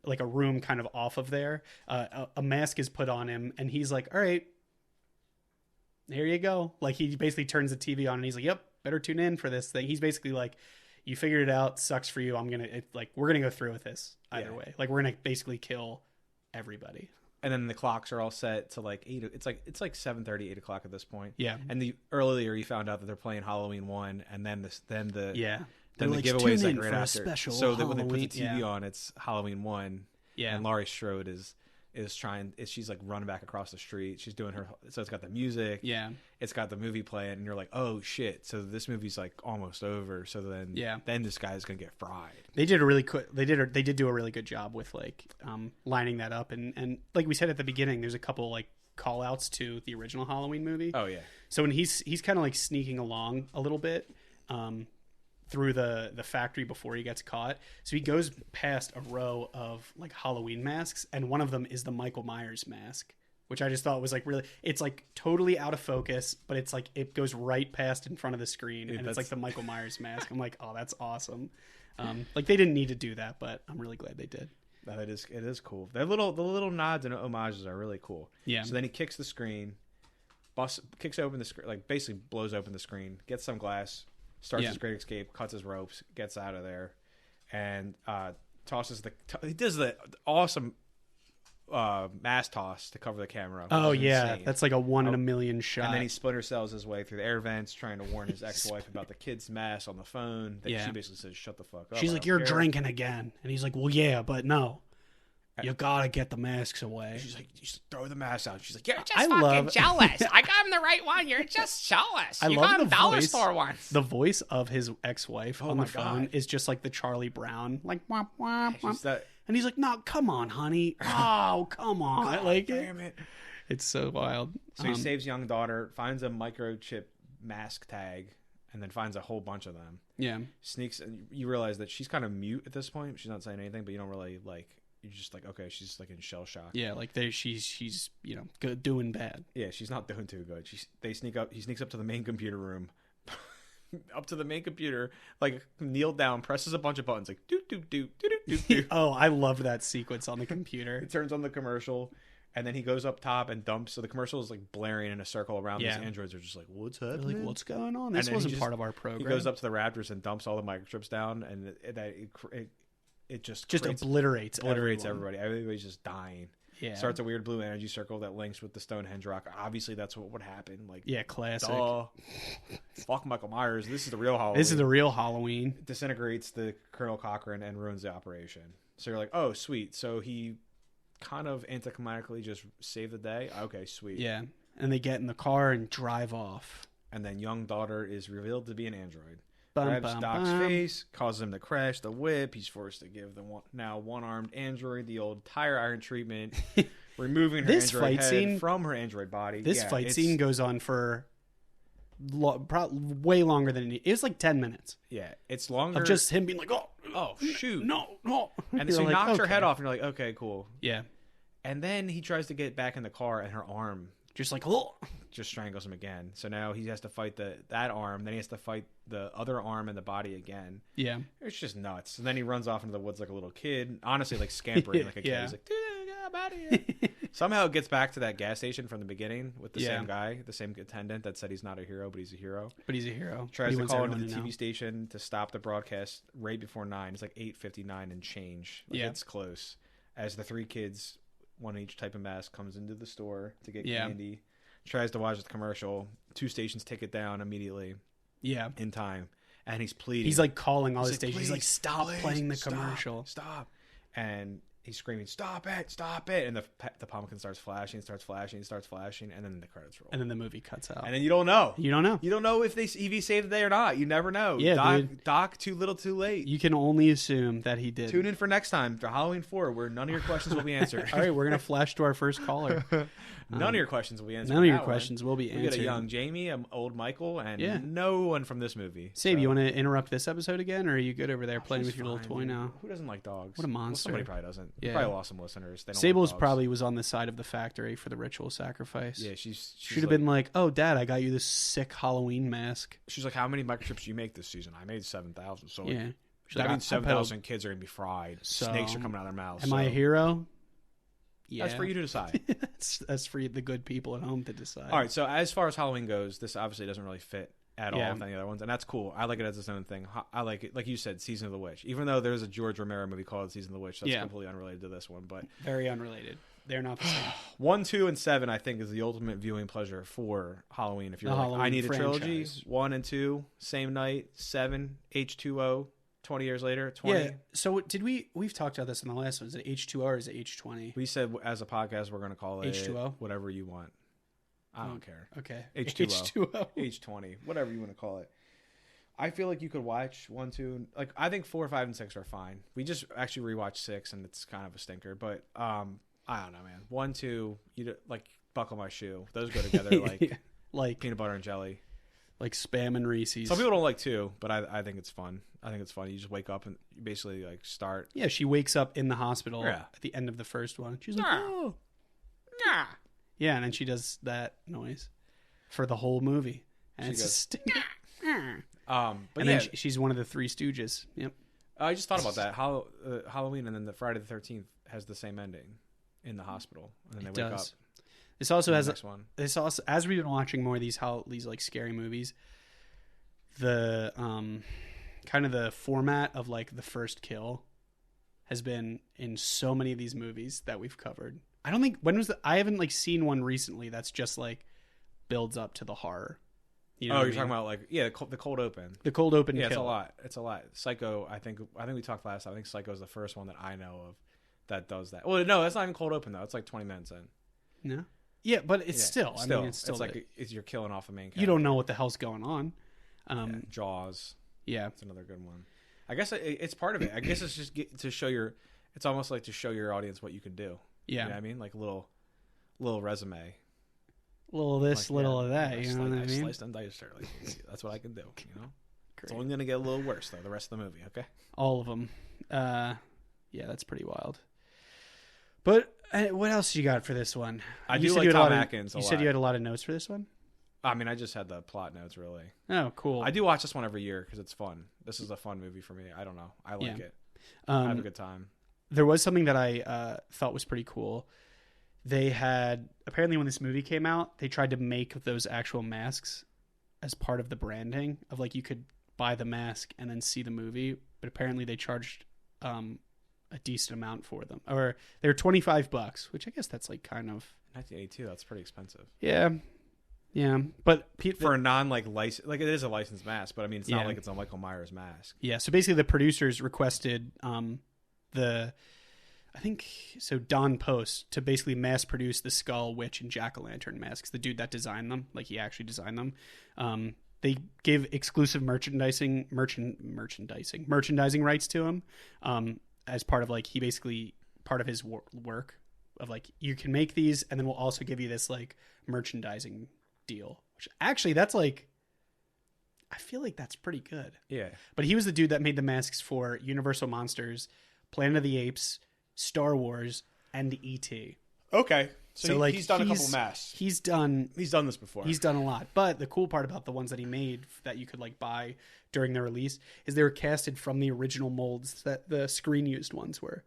Speaker 1: like a room kind of off of there. A mask is put on him, and he's like, "All right. Here you go." Like he basically turns the TV on and he's like, "Yep, better tune in for this thing." He's basically like, "You figured it out. Sucks for you. We're gonna go through with this either way. Like we're gonna basically kill everybody."
Speaker 2: And then the clocks are all set to like 8. It's like 7:30, 8 o'clock at this point.
Speaker 1: Yeah.
Speaker 2: And earlier you found out that they're playing Halloween 1, and then the
Speaker 1: like,
Speaker 2: giveaways like right
Speaker 1: after.
Speaker 2: So that when they put the TV on, it's Halloween 1.
Speaker 1: Yeah.
Speaker 2: And Laurie Strode she's like running back across the street. She's doing so it's got the music.
Speaker 1: Yeah.
Speaker 2: It's got the movie playing, and you're like, oh shit. So this movie's like almost over. So then this guy's going to get fried.
Speaker 1: They did do a really good job with like lining that up. And like we said at the beginning, there's a couple like call outs to the original Halloween movie.
Speaker 2: Oh yeah.
Speaker 1: So when he's kind of like sneaking along a little bit, through the factory before he gets caught. So he goes past a row of like Halloween masks, and one of them is the Michael Myers mask, which I just thought was like really, it's like totally out of focus, but it's like it goes right past in front of the screen, and it's like the Michael Myers mask. I'm like, oh, that's awesome. Like they didn't need to do that, but I'm really glad they did.
Speaker 2: No, it is cool. The little nods and homages are really cool.
Speaker 1: Yeah.
Speaker 2: So then he kicks the screen, kicks open the screen, like basically blows open the screen, gets some glass. Starts his great escape, cuts his ropes, gets out of there, and tosses he does the awesome mass toss to cover the camera.
Speaker 1: Oh yeah, insane. That's like a 1 in a million shot.
Speaker 2: And then he splinter cells his way through the air vents, trying to warn his ex-wife about the kid's mass on the phone. She basically says, "Shut the fuck up."
Speaker 1: She's like, "You're drinking again," and he's like, "Well, yeah, but no." You gotta get the masks away.
Speaker 2: She's like, you should throw the mask out. She's like, you're just
Speaker 3: jealous. I got him the right one. You're just jealous. You
Speaker 1: love
Speaker 3: got him
Speaker 1: the
Speaker 3: dollar
Speaker 1: voice.
Speaker 3: store ones.
Speaker 1: The voice of his ex-wife on
Speaker 2: my
Speaker 1: the phone
Speaker 2: God.
Speaker 1: is just like the Charlie Brown, like womp womp
Speaker 2: she's
Speaker 1: womp.
Speaker 2: that.
Speaker 1: And he's like, "No, come on, honey. Oh, come on." Like,
Speaker 2: Damn it.
Speaker 1: it's so wild.
Speaker 2: So he saves young daughter, finds a microchip mask tag, and then finds a whole bunch of them.
Speaker 1: Yeah,
Speaker 2: Sneaks, and you realize that she's kind of mute at this point. She's not saying anything, but you don't really like. You're just like, okay, she's like in shell shock.
Speaker 1: yeah. Like she's good, doing bad.
Speaker 2: Yeah, she's not doing too good. They sneak up. He sneaks up to the main computer room. Up to the main computer, like kneeled down, presses a bunch of buttons, like doot doot doot doot doot doot.
Speaker 1: Oh, I loved that sequence on the computer.
Speaker 2: It turns on the commercial, and then he goes up top and dumps. So the commercial is like blaring in a circle around.
Speaker 1: Yeah.
Speaker 2: These androids are just like, what's
Speaker 1: They're
Speaker 2: happening?
Speaker 1: like, what's going on? This
Speaker 2: then he
Speaker 1: wasn't
Speaker 2: just-
Speaker 1: part of our program.
Speaker 2: He goes up to the Raptors and dumps all the microchips down, and it just
Speaker 1: obliterates everyone.
Speaker 2: everybody. Everybody's just dying.
Speaker 1: Yeah,
Speaker 2: Starts a weird blue energy circle that links with the Stonehenge rock. Obviously, that's what would happen. Like,
Speaker 1: yeah, classic.
Speaker 2: duh. Fuck Michael Myers. This is the real Halloween.
Speaker 1: This is the real Halloween.
Speaker 2: Disintegrates the Colonel Cochran and ruins the operation. So you're like, oh, sweet. So he kind of anticlimactically just saved the day. Okay, sweet.
Speaker 1: Yeah, and they get in the car and drive off.
Speaker 2: And then young daughter is revealed to be an android.
Speaker 1: Bum,
Speaker 2: Grabs
Speaker 1: bum,
Speaker 2: Doc's
Speaker 1: bum.
Speaker 2: face, causes him to crash the whip. He's forced to give the now one-armed android the old tire iron treatment, removing her
Speaker 1: This
Speaker 2: android
Speaker 1: fight
Speaker 2: head
Speaker 1: scene-
Speaker 2: from her android body.
Speaker 1: This
Speaker 2: Yeah,
Speaker 1: fight
Speaker 2: it's-
Speaker 1: scene goes on for way longer than it was like 10 minutes
Speaker 2: Yeah, it's longer.
Speaker 1: of just him being like,
Speaker 2: oh shoot,
Speaker 1: no.
Speaker 2: and
Speaker 1: You're
Speaker 2: so he
Speaker 1: like,
Speaker 2: knocks her
Speaker 1: okay.
Speaker 2: head off, and you're like, okay, cool.
Speaker 1: Yeah,
Speaker 2: And then he tries to get back in the car, and her arm
Speaker 1: just like, oh.
Speaker 2: just strangles him again. So now he has to fight that arm, then he has to fight the other arm and the body again.
Speaker 1: Yeah,
Speaker 2: It's just nuts. And then he runs off into the woods like a little kid, honestly, like scampering like a kid.
Speaker 1: Yeah.
Speaker 2: He's like, dude, I'm out of here. Somehow it gets back to that gas station from the beginning with the
Speaker 1: Yeah.
Speaker 2: same guguy, the same attendant that said he's not a hero, but he's a hero.
Speaker 1: but he's a hero.
Speaker 2: Tries
Speaker 1: He
Speaker 2: to
Speaker 1: wants
Speaker 2: call into
Speaker 1: everyone
Speaker 2: the
Speaker 1: to
Speaker 2: TV
Speaker 1: know.
Speaker 2: station to stop the broadcast right before 9. It's like 8:59 and change. Like,
Speaker 1: Yeah.
Speaker 2: it's close. As the three kids, one each type of mask, comes into the store to get
Speaker 1: Yeah.
Speaker 2: candy. Tries to watch the commercial. 2 stations take it down immediately
Speaker 1: Yeah,
Speaker 2: in time. And he's pleading.
Speaker 1: he's like calling all
Speaker 2: He's
Speaker 1: his stations. He's
Speaker 2: "Please,
Speaker 1: like, stop
Speaker 2: please,
Speaker 1: playing the
Speaker 2: stop,
Speaker 1: commercial.
Speaker 2: Stop. And he's screaming, stop it. And the pumpkin starts flashing, and then the credits roll.
Speaker 1: And then the movie cuts out.
Speaker 2: And then you don't know.
Speaker 1: You don't know.
Speaker 2: You don't know if he saved the day or not. You never know.
Speaker 1: Yeah,
Speaker 2: Doc, too little, too late.
Speaker 1: You can only assume that he did.
Speaker 2: Tune in for next time for Halloween 4, where none of your questions will be answered.
Speaker 1: All right, we're gonna flash to our first caller.
Speaker 2: None of your questions will be answered.
Speaker 1: None of your
Speaker 2: That one.
Speaker 1: questions will be
Speaker 2: We get
Speaker 1: answered.
Speaker 2: a young Jamie, an old Michael, and
Speaker 1: Yeah.
Speaker 2: no one from this movie.
Speaker 1: Sabe,
Speaker 2: So-
Speaker 1: you want to interrupt this episode again, or are you good over there playing
Speaker 2: She's
Speaker 1: with your little
Speaker 2: fine,
Speaker 1: toy
Speaker 2: dude.
Speaker 1: now?
Speaker 2: Who doesn't like dogs?
Speaker 1: What a
Speaker 2: Well,
Speaker 1: monster.
Speaker 2: somebody probably doesn't.
Speaker 1: Yeah.
Speaker 2: We probably lost some listeners. They don't
Speaker 1: Sable's
Speaker 2: like dogs.
Speaker 1: probably was on the side of the factory for the ritual sacrifice.
Speaker 2: Yeah, she's
Speaker 1: Should have been like, "Oh, Dad, I got you this sick Halloween mask."
Speaker 2: She's like, how many microchips do you make this season? I made 7,000. So like,
Speaker 1: Yeah, She's
Speaker 2: that
Speaker 1: like,
Speaker 2: means
Speaker 1: I bet
Speaker 2: 7,000 kids are gonna be fried.
Speaker 1: So,
Speaker 2: Snakes are coming out of their mouths.
Speaker 1: Am I a hero? Yeah,
Speaker 2: That's for you to decide.
Speaker 1: that's for the good people at home to decide.
Speaker 2: All right. So as far as Halloween goes, this obviously doesn't really fit at
Speaker 1: Yeah.
Speaker 2: all with any other ones, and that's cool. I like it as its own thing. I like it, like you said, Season of the Witch. Even though there's a George Romero movie called Season of the Witch, that's
Speaker 1: Yeah.
Speaker 2: completely unrelated to this one. But
Speaker 1: Very unrelated. They're not the same.
Speaker 2: 1, 2, and 7, I think, is the ultimate viewing pleasure for Halloween. If you're
Speaker 1: The
Speaker 2: like,
Speaker 1: Halloween
Speaker 2: I need a trilogy,
Speaker 1: franchise.
Speaker 2: 1 and 2, same night. 7, H2O. 20 years later, 20.
Speaker 1: Yeah. So we've talked about this in the last one. Is it H2O or is it H20?
Speaker 2: We said as a podcast we're going to call it
Speaker 1: H2O?
Speaker 2: whatever you want. I don't care.
Speaker 1: Okay.
Speaker 2: H2O.
Speaker 1: H2O.
Speaker 2: H20, whatever you want to call it. I feel like you could watch 1, 2, like I think 4, 5, and 6 are fine. We just actually rewatched 6, and it's kind of a stinker. But I don't know, man. 1, 2, like buckle my shoe. Those go together like
Speaker 1: like
Speaker 2: peanut butter and jelly.
Speaker 1: like Spam and Reese's.
Speaker 2: Some people don't like 2, but I think it's fun. I think it's fun. You just wake up and you basically like start.
Speaker 1: Yeah, she wakes up in the hospital
Speaker 2: Yeah.
Speaker 1: at the end of the first one. She's like,
Speaker 3: Yeah.
Speaker 1: oh.
Speaker 3: Yeah.
Speaker 1: Yeah, and then she does that noise for the whole movie. And
Speaker 2: She
Speaker 1: it's
Speaker 2: goes,
Speaker 1: a stinker.
Speaker 2: But
Speaker 1: And
Speaker 2: yeah,
Speaker 1: then she's one of the Three Stooges. Yep.
Speaker 2: I just thought about that. Halloween and then the Friday the 13th has the same ending in the hospital, and then
Speaker 1: It
Speaker 2: they wake
Speaker 1: does.
Speaker 2: up.
Speaker 1: This also
Speaker 2: in the
Speaker 1: has
Speaker 2: next one.
Speaker 1: this also, as we've been watching more of these like scary movies, the kind of the format of like the first kill has been in so many of these movies that we've covered. I don't think I haven't like seen one recently that's just like builds up to the horror. You know
Speaker 2: Oh,
Speaker 1: what I
Speaker 2: you're talking
Speaker 1: mean?
Speaker 2: about like the cold open.
Speaker 1: The cold open
Speaker 2: Yeah,
Speaker 1: kill.
Speaker 2: it's a lot. Psycho. I think we talked last time. I think Psycho is the first one that I know of that does that. Well, no, that's not even cold open though. It's like 20 minutes in.
Speaker 1: No. Yeah, but it's still. I mean, it's still
Speaker 2: like you're killing off a main character.
Speaker 1: You don't know what the hell's going on.
Speaker 2: Jaws.
Speaker 1: Yeah,
Speaker 2: it's another good one. I guess it's part of it. I guess it's just to show your. It's almost like to show your audience what you can do.
Speaker 1: Yeah,
Speaker 2: you know what I mean, like a little resume.
Speaker 1: Little of this, little of that. You know what I mean?
Speaker 2: Slice and dice her. Like, that's what I can do. You know, it's only gonna get a little worse though. The rest of the movie, okay?
Speaker 1: All of them. Yeah, that's pretty wild. But what else you got for this one?
Speaker 2: I do like Tom Atkins.
Speaker 1: You said you had a lot of notes for this one?
Speaker 2: I mean, I just had the plot notes, really.
Speaker 1: Oh, cool.
Speaker 2: I do watch this one every year because it's fun. This is a fun movie for me. I don't know. I like it. I have a good time.
Speaker 1: There was something that I thought was pretty cool. They had, apparently when this movie came out, they tried to make those actual masks as part of the branding of like you could buy the mask and then see the movie. But apparently they charged a decent amount for them, or they were $25, which I guess that's like kind of
Speaker 2: 1982. That's pretty expensive.
Speaker 1: Yeah, but
Speaker 2: for a license, like it is a licensed mask, but I mean it's not like it's a Michael Myers mask.
Speaker 1: Yeah, so basically the producers requested Don Post to basically mass produce the Skull, Witch, and Jack-o'-lantern masks. The dude that designed them, like he actually designed them. They give exclusive merchandising rights to him. As part of like he basically part of his work of like you can make these and then we'll also give you this like merchandising deal, which actually that's like I feel like that's pretty good.
Speaker 2: Yeah,
Speaker 1: but he was the dude that made the masks for Universal Monsters, Planet of the Apes, Star Wars, and E.T.
Speaker 2: Okay, so
Speaker 1: like
Speaker 2: he's done a couple masks.
Speaker 1: He's done
Speaker 2: this before.
Speaker 1: He's done a lot. But the cool part about the ones that he made that you could like buy during the release is they were casted from the original molds that the screen used ones were.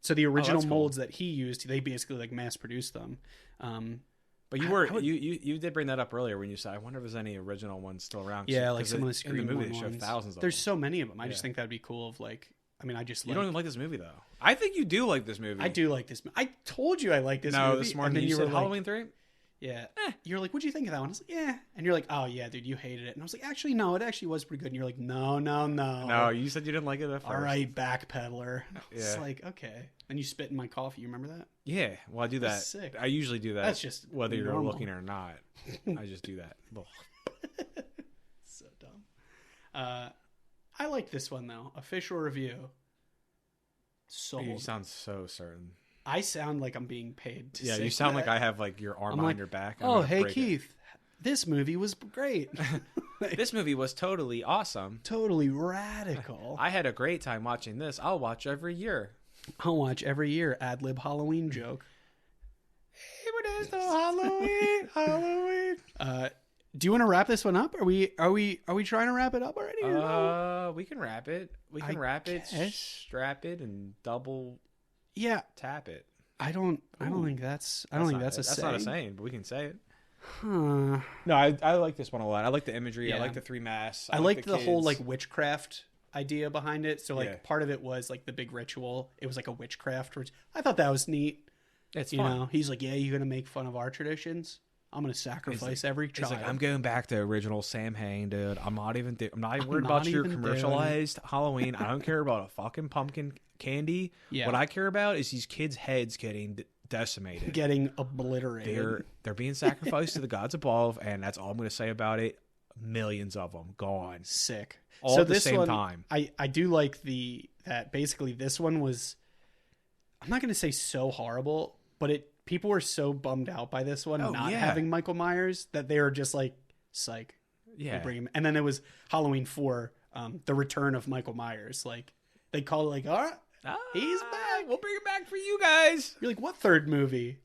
Speaker 1: So the original molds that he used, they basically like mass produced them.
Speaker 2: But you did bring that up earlier when you said, I wonder if there's any original ones still around.
Speaker 1: Yeah, like some of the screen
Speaker 2: in the movie
Speaker 1: ones.
Speaker 2: They show thousands of
Speaker 1: There's
Speaker 2: them.
Speaker 1: So many of them. I just think that'd be cool. Of like, I mean,
Speaker 2: you don't even like this movie though. I think you do like this movie.
Speaker 1: I do like this. I told you I like this movie.
Speaker 2: No, this morning you said Halloween 3.
Speaker 1: Yeah. You're like, what'd you think of that one? I was like, yeah. And you're like, oh yeah, dude, you hated it. And I was like, actually, no, it actually was pretty good. And you're like, no.
Speaker 2: No, you said you didn't like it at first.
Speaker 1: All right, backpedaler. It's
Speaker 2: Yeah.
Speaker 1: like, okay. And you spit in my coffee. You remember that?
Speaker 2: Yeah. Well, I do that.
Speaker 1: That's sick.
Speaker 2: I usually do that.
Speaker 1: That's just
Speaker 2: whether you're
Speaker 1: normal.
Speaker 2: looking or not. I just do that.
Speaker 1: So dumb. I like this one though. Official review. Sold.
Speaker 2: You sound so certain.
Speaker 1: I sound like I'm being paid to say
Speaker 2: you sound
Speaker 1: that.
Speaker 2: like I have like your arm behind your back.
Speaker 1: Oh, hey Keith, this movie was great.
Speaker 2: This movie was totally awesome.
Speaker 1: Totally radical.
Speaker 2: I had a great time watching this. I'll watch every year.
Speaker 1: I'll watch every year. Ad lib Halloween joke.
Speaker 2: Hey, what is the Halloween?
Speaker 1: Do you want to wrap this one up? Are we trying to wrap it up already? Or no?
Speaker 2: We can wrap it. We can wrap it, strap it, and double.
Speaker 1: Yeah,
Speaker 2: tap it.
Speaker 1: I don't think that's. I don't think that's a saying.
Speaker 2: That's not a saying, but we can say it.
Speaker 1: Huh.
Speaker 2: No, I like this one a lot. I like the imagery.
Speaker 1: Yeah.
Speaker 2: I like the three masks.
Speaker 1: I liked the whole like witchcraft idea behind it. So like part of it was like the big ritual. It was like a witchcraft. Which I thought that was neat.
Speaker 2: It's
Speaker 1: you
Speaker 2: fun.
Speaker 1: know, he's like, yeah, you're gonna make fun of our traditions. I'm gonna sacrifice every child.
Speaker 2: He's like, I'm going back to original Sam Hain, dude. I'm not even worried about your commercialized Halloween. I don't care about a fucking pumpkin candy.
Speaker 1: Yeah.
Speaker 2: What I care about is these kids' heads getting decimated,
Speaker 1: getting obliterated.
Speaker 2: They're being sacrificed to the gods above, and that's all I'm going to say about it. Millions of them gone,
Speaker 1: sick,
Speaker 2: all at the same time.
Speaker 1: I do like that basically this one was. I'm not going to say so horrible, but people were so bummed out by this one having Michael Myers that they were just like, psych.
Speaker 2: Yeah.
Speaker 1: We'll bring him. And then it was Halloween 4, the return of Michael Myers. Like they call it like, all right, he's back.
Speaker 2: We'll bring him back for you guys.
Speaker 1: You're like, what third movie?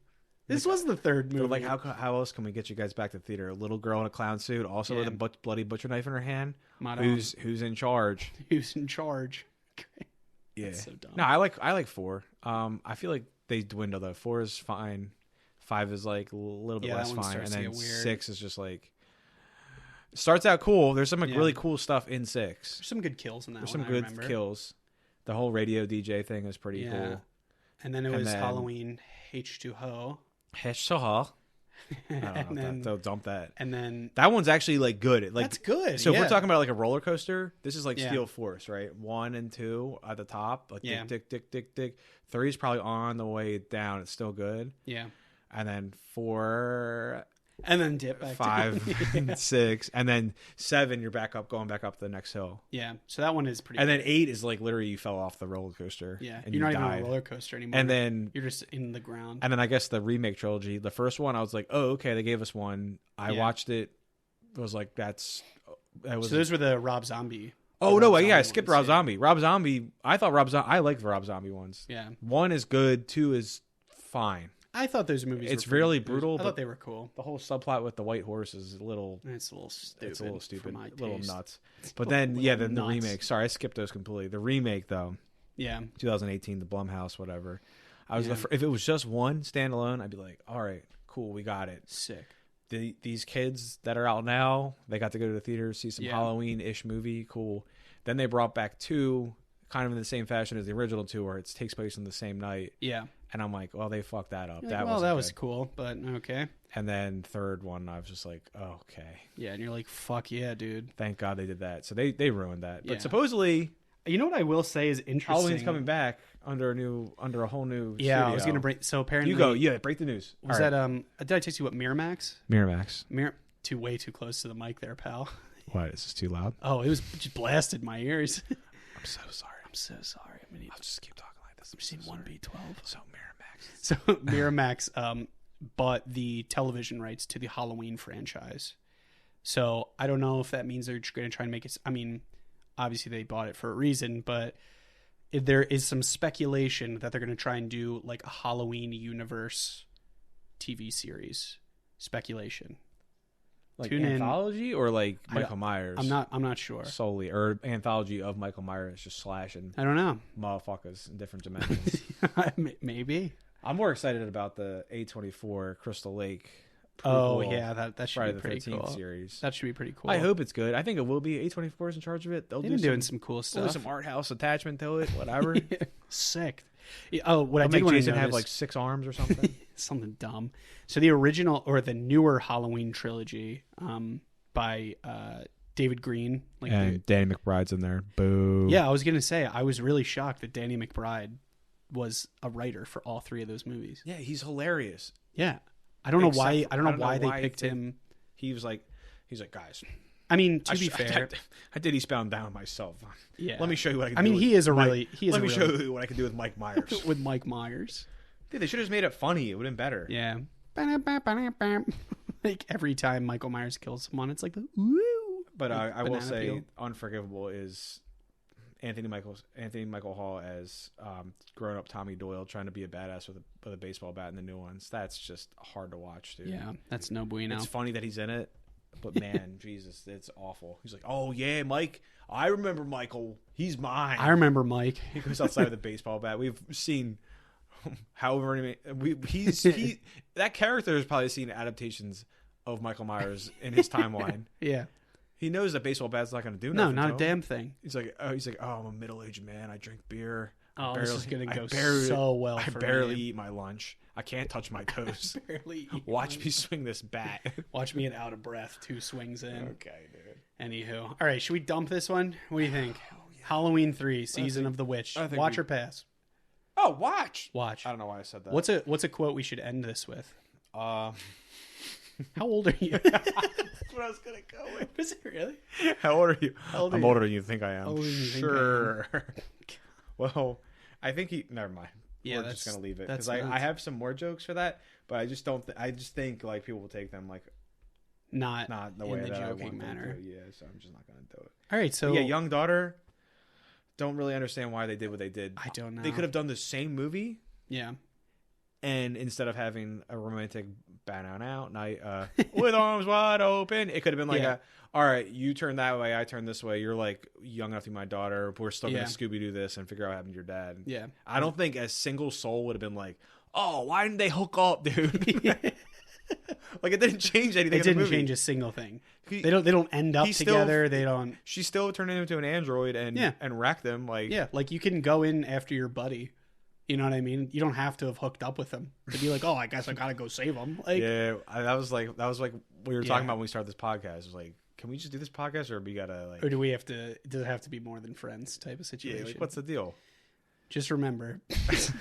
Speaker 1: This was the third movie.
Speaker 2: Like, how else can we get you guys back to the theater? A little girl in a clown suit, also with a bloody butcher knife in her hand. Who's in charge?
Speaker 1: Who's in charge?
Speaker 2: Yeah.
Speaker 1: That's so dumb.
Speaker 2: No, I like 4. I feel like they dwindle though. 4 is fine. 5 is like a little bit less fine, and then 6 is just like starts out cool. There's some really cool stuff in 6.
Speaker 1: There's some good kills in that.
Speaker 2: There's some good kills. The whole radio DJ thing is pretty cool.
Speaker 1: And then it was Halloween H2Ho.
Speaker 2: I don't know.
Speaker 1: then,
Speaker 2: They'll dump that.
Speaker 1: and then
Speaker 2: That one's actually like good. Like
Speaker 1: that's good.
Speaker 2: So if
Speaker 1: yeah.
Speaker 2: we're talking about like a roller coaster, this is like
Speaker 1: Yeah.
Speaker 2: Steel Force, right? 1 and 2 at the top, like
Speaker 1: Yeah.
Speaker 2: dick. 3 is probably on the way down. It's still good.
Speaker 1: yeah,
Speaker 2: And then 4,
Speaker 1: and then dip back
Speaker 2: 5,
Speaker 1: down.
Speaker 2: 6, and then 7, you're going back up the next hill.
Speaker 1: Yeah, so that one is pretty.
Speaker 2: And then 8 is like literally you fell off the roller coaster.
Speaker 1: yeah,
Speaker 2: and
Speaker 1: you're not
Speaker 2: you
Speaker 1: even on
Speaker 2: died.
Speaker 1: a roller coaster anymore.
Speaker 2: And then
Speaker 1: you're just in the ground.
Speaker 2: I guess the remake trilogy, the first one, I was like, oh, okay, they gave us one. I
Speaker 1: Yeah.
Speaker 2: watched it. Was like, that was.
Speaker 1: So those were the Rob Zombie.
Speaker 2: Oh
Speaker 1: the
Speaker 2: no!
Speaker 1: Rob
Speaker 2: Yeah, I
Speaker 1: Zombie
Speaker 2: skipped
Speaker 1: ones,
Speaker 2: Rob
Speaker 1: yeah.
Speaker 2: Zombie. Rob Zombie. I thought I liked the Rob Zombie ones.
Speaker 1: Yeah,
Speaker 2: 1 is good. 2 is fine.
Speaker 1: I thought those movies.
Speaker 2: It's
Speaker 1: were pretty-
Speaker 2: really brutal,
Speaker 1: I
Speaker 2: but-
Speaker 1: thought they were cool.
Speaker 2: The whole subplot with the white horse is a little.
Speaker 1: It's a little stupid.
Speaker 2: It's a little
Speaker 1: for
Speaker 2: stupid.
Speaker 1: my
Speaker 2: A little
Speaker 1: taste.
Speaker 2: nuts.
Speaker 1: It's
Speaker 2: But
Speaker 1: a
Speaker 2: then,
Speaker 1: little
Speaker 2: yeah, then the
Speaker 1: nuts.
Speaker 2: remake. Sorry, I skipped those completely. The remake though,
Speaker 1: Yeah,
Speaker 2: 2018, the Blumhouse, whatever. I was
Speaker 1: Yeah.
Speaker 2: if it was just one standalone, I'd be like, all right, cool, we got it.
Speaker 1: sick.
Speaker 2: These kids that are out now, they got to go to the theater, see some
Speaker 1: Yeah.
Speaker 2: Halloween-ish movie, cool. Then they brought back 2, kind of in the same fashion as the original 2, where it takes place on the same night.
Speaker 1: Yeah,
Speaker 2: And I'm like, well, they fucked that up.
Speaker 1: You're like,
Speaker 2: That
Speaker 1: well,
Speaker 2: was
Speaker 1: that was cool, but okay.
Speaker 2: And then third one, I was just like, oh, okay,
Speaker 1: Yeah, and you're like, fuck yeah, dude.
Speaker 2: thank God they did that. So they ruined that. But
Speaker 1: Yeah.
Speaker 2: supposedly
Speaker 1: You know what I will say is interesting.
Speaker 2: Halloween's coming back under a whole new.
Speaker 1: Yeah, I was
Speaker 2: studio.
Speaker 1: gonna break. So apparently,
Speaker 2: You go, yeah, break the news.
Speaker 1: Was
Speaker 2: All
Speaker 1: that
Speaker 2: right.
Speaker 1: Did I text you what Miramax?
Speaker 2: Miramax?
Speaker 1: Way too close to the mic there, pal.
Speaker 2: What? Is this too loud?
Speaker 1: Oh, it was just blasted my ears.
Speaker 2: I'm so sorry.
Speaker 1: I'm so sorry. I'm gonna need
Speaker 2: I'll just keep talking like this.
Speaker 1: I've seen 1B12.
Speaker 2: So Miramax.
Speaker 1: So Miramax bought the television rights to the Halloween franchise. So I don't know if that means they're going to try and make it. I mean, obviously they bought it for a reason, but there is some speculation that they're going to try and do like a Halloween universe TV series. Speculation.
Speaker 2: Like
Speaker 1: Tune in.
Speaker 2: anthology or like
Speaker 1: I-
Speaker 2: Michael Myers?
Speaker 1: I'm not sure.
Speaker 2: solely, or anthology of Michael Myers just slashing
Speaker 1: I don't know.
Speaker 2: motherfuckers in different dimensions.
Speaker 1: Maybe.
Speaker 2: I'm more excited about the A24 Crystal Lake.
Speaker 1: Oh
Speaker 2: prequel
Speaker 1: yeah, that should
Speaker 2: Friday
Speaker 1: be
Speaker 2: the
Speaker 1: pretty
Speaker 2: 13th
Speaker 1: cool.
Speaker 2: series.
Speaker 1: That should be pretty cool.
Speaker 2: I hope it's good. I think it will be. A24 is in charge of it. They'll
Speaker 1: they've
Speaker 2: do
Speaker 1: been doing some cool
Speaker 2: they'll do
Speaker 1: stuff.
Speaker 2: some art house attachment to it. Whatever.
Speaker 1: Sick. Yeah, oh, what I
Speaker 2: They'll
Speaker 1: did
Speaker 2: make
Speaker 1: want to
Speaker 2: Jason have
Speaker 1: notice-
Speaker 2: like 6 arms or something.
Speaker 1: something dumb. So the original or the newer Halloween trilogy, by David Green, like
Speaker 2: And Danny McBride's in there. Boo.
Speaker 1: yeah, I was gonna say I was really shocked that Danny McBride was a writer for all 3 of those movies.
Speaker 2: Yeah, he's hilarious.
Speaker 1: Yeah, I don't know
Speaker 2: Except
Speaker 1: why.
Speaker 2: for-
Speaker 1: I don't know why they picked him.
Speaker 2: He's like, guys.
Speaker 1: I mean, to be fair,
Speaker 2: I did Eastbound Down myself.
Speaker 1: yeah.
Speaker 2: Let me show you what I can
Speaker 1: I
Speaker 2: do.
Speaker 1: mean,
Speaker 2: with
Speaker 1: he is a
Speaker 2: Mike-
Speaker 1: really. He is
Speaker 2: Let
Speaker 1: a
Speaker 2: me
Speaker 1: really,
Speaker 2: show you what I can do with Mike Myers.
Speaker 1: with Mike Myers.
Speaker 2: Dude, they should have just made it funny. It would have been better.
Speaker 1: Yeah. Like every time Michael Myers kills someone, it's like the woo.
Speaker 2: But
Speaker 1: like
Speaker 2: I will
Speaker 1: banana
Speaker 2: say,
Speaker 1: peel.
Speaker 2: Unforgivable is Anthony Michael Hall as grown up Tommy Doyle trying to be a badass with a baseball bat in the new ones. That's just hard to watch, dude.
Speaker 1: Yeah, that's no bueno.
Speaker 2: It's funny that he's in it, but man, Jesus, it's awful. He's like, oh yeah, Mike. I remember Michael. He's mine.
Speaker 1: I remember Mike.
Speaker 2: He goes outside with a baseball bat. We've seen however many. That character has probably seen adaptations of Michael Myers in his timeline.
Speaker 1: Yeah.
Speaker 2: He knows that baseball bat's not going to do
Speaker 1: No,
Speaker 2: nothing.
Speaker 1: not
Speaker 2: to
Speaker 1: a
Speaker 2: him.
Speaker 1: damn thing.
Speaker 2: He's like, oh, I'm a middle-aged man. I drink beer.
Speaker 1: Oh, this is gonna
Speaker 2: I
Speaker 1: go
Speaker 2: barely-
Speaker 1: so well.
Speaker 2: I
Speaker 1: for
Speaker 2: barely
Speaker 1: me.
Speaker 2: eat my lunch. I can't touch my toes.
Speaker 1: barely eat
Speaker 2: Watch
Speaker 1: my-
Speaker 2: me swing this bat.
Speaker 1: Watch me get out of breath. 2 swings in.
Speaker 2: Okay, dude.
Speaker 1: Anywho, all right. Should we dump this one? What do you think? Halloween 3, Season of the Witch.
Speaker 2: I think
Speaker 1: Watch
Speaker 2: we-
Speaker 1: or pass?
Speaker 2: Oh, watch.
Speaker 1: Watch.
Speaker 2: I don't know why I said that.
Speaker 1: What's a quote we should end this with?
Speaker 2: Uh,
Speaker 1: How old are you?
Speaker 2: that's what I was gonna go with.
Speaker 1: Is it really?
Speaker 2: How old are you?
Speaker 1: How old are
Speaker 2: I'm
Speaker 1: you?
Speaker 2: older than you think I am.
Speaker 1: Older than you think I am.
Speaker 2: Sure. Well, I think he. Never mind.
Speaker 1: Yeah,
Speaker 2: We're
Speaker 1: that's
Speaker 2: just gonna leave it
Speaker 1: that's
Speaker 2: because I
Speaker 1: nuts.
Speaker 2: have some more jokes for that, but I just don't. I just think like people will take them like
Speaker 1: Not
Speaker 2: not the
Speaker 1: in
Speaker 2: way
Speaker 1: the
Speaker 2: that I
Speaker 1: joking
Speaker 2: want them
Speaker 1: manner.
Speaker 2: to. Yeah, so I'm just not gonna do it.
Speaker 1: All right. So
Speaker 2: Yeah, young daughter. Don't really understand why they did what they did.
Speaker 1: I don't know.
Speaker 2: They could have done the same movie,
Speaker 1: Yeah.
Speaker 2: and instead of having a romantic out night with arms wide open, it could have been like
Speaker 1: Yeah.
Speaker 2: all right, you turn that way, I turn this way. You're like young enough to be my daughter. We're still
Speaker 1: Yeah.
Speaker 2: gonna Scooby Doo this and figure out what happened to your dad.
Speaker 1: Yeah.
Speaker 2: I don't think a single soul would have been like, oh, why didn't they hook up, dude? Like it didn't change anything.
Speaker 1: It
Speaker 2: in the
Speaker 1: didn't
Speaker 2: movie.
Speaker 1: change a single thing.
Speaker 2: He-
Speaker 1: They don't end up
Speaker 2: he still-
Speaker 1: together. They don't.
Speaker 2: She still turned him into an android and
Speaker 1: Yeah.
Speaker 2: and wrecked them. Like
Speaker 1: Yeah, like you can go in after your buddy. You know what I mean? You don't have to have hooked up with him to be like, oh, I guess I gotta go save him. Like,
Speaker 2: yeah, that was like we were
Speaker 1: Yeah.
Speaker 2: talking about when we started this podcast. It was like, can we just do this podcast, or we gotta like,
Speaker 1: or do we have to? Does it have to be more than friends type of
Speaker 2: yeah,
Speaker 1: situation?
Speaker 2: like, what's the deal?
Speaker 1: Just remember, he's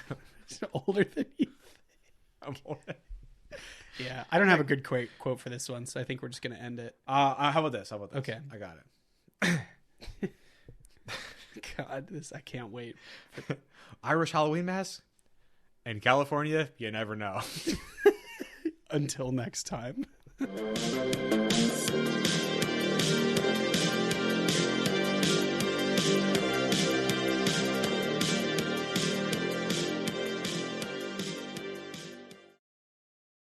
Speaker 1: older than you.
Speaker 2: I'm
Speaker 1: Yeah, I don't have a good quote for this one, so I think we're just gonna end it.
Speaker 2: how about this?
Speaker 1: Okay.
Speaker 2: I got it.
Speaker 1: God, I can't wait.
Speaker 2: Irish Halloween mask in California. You never know.
Speaker 1: Until next time.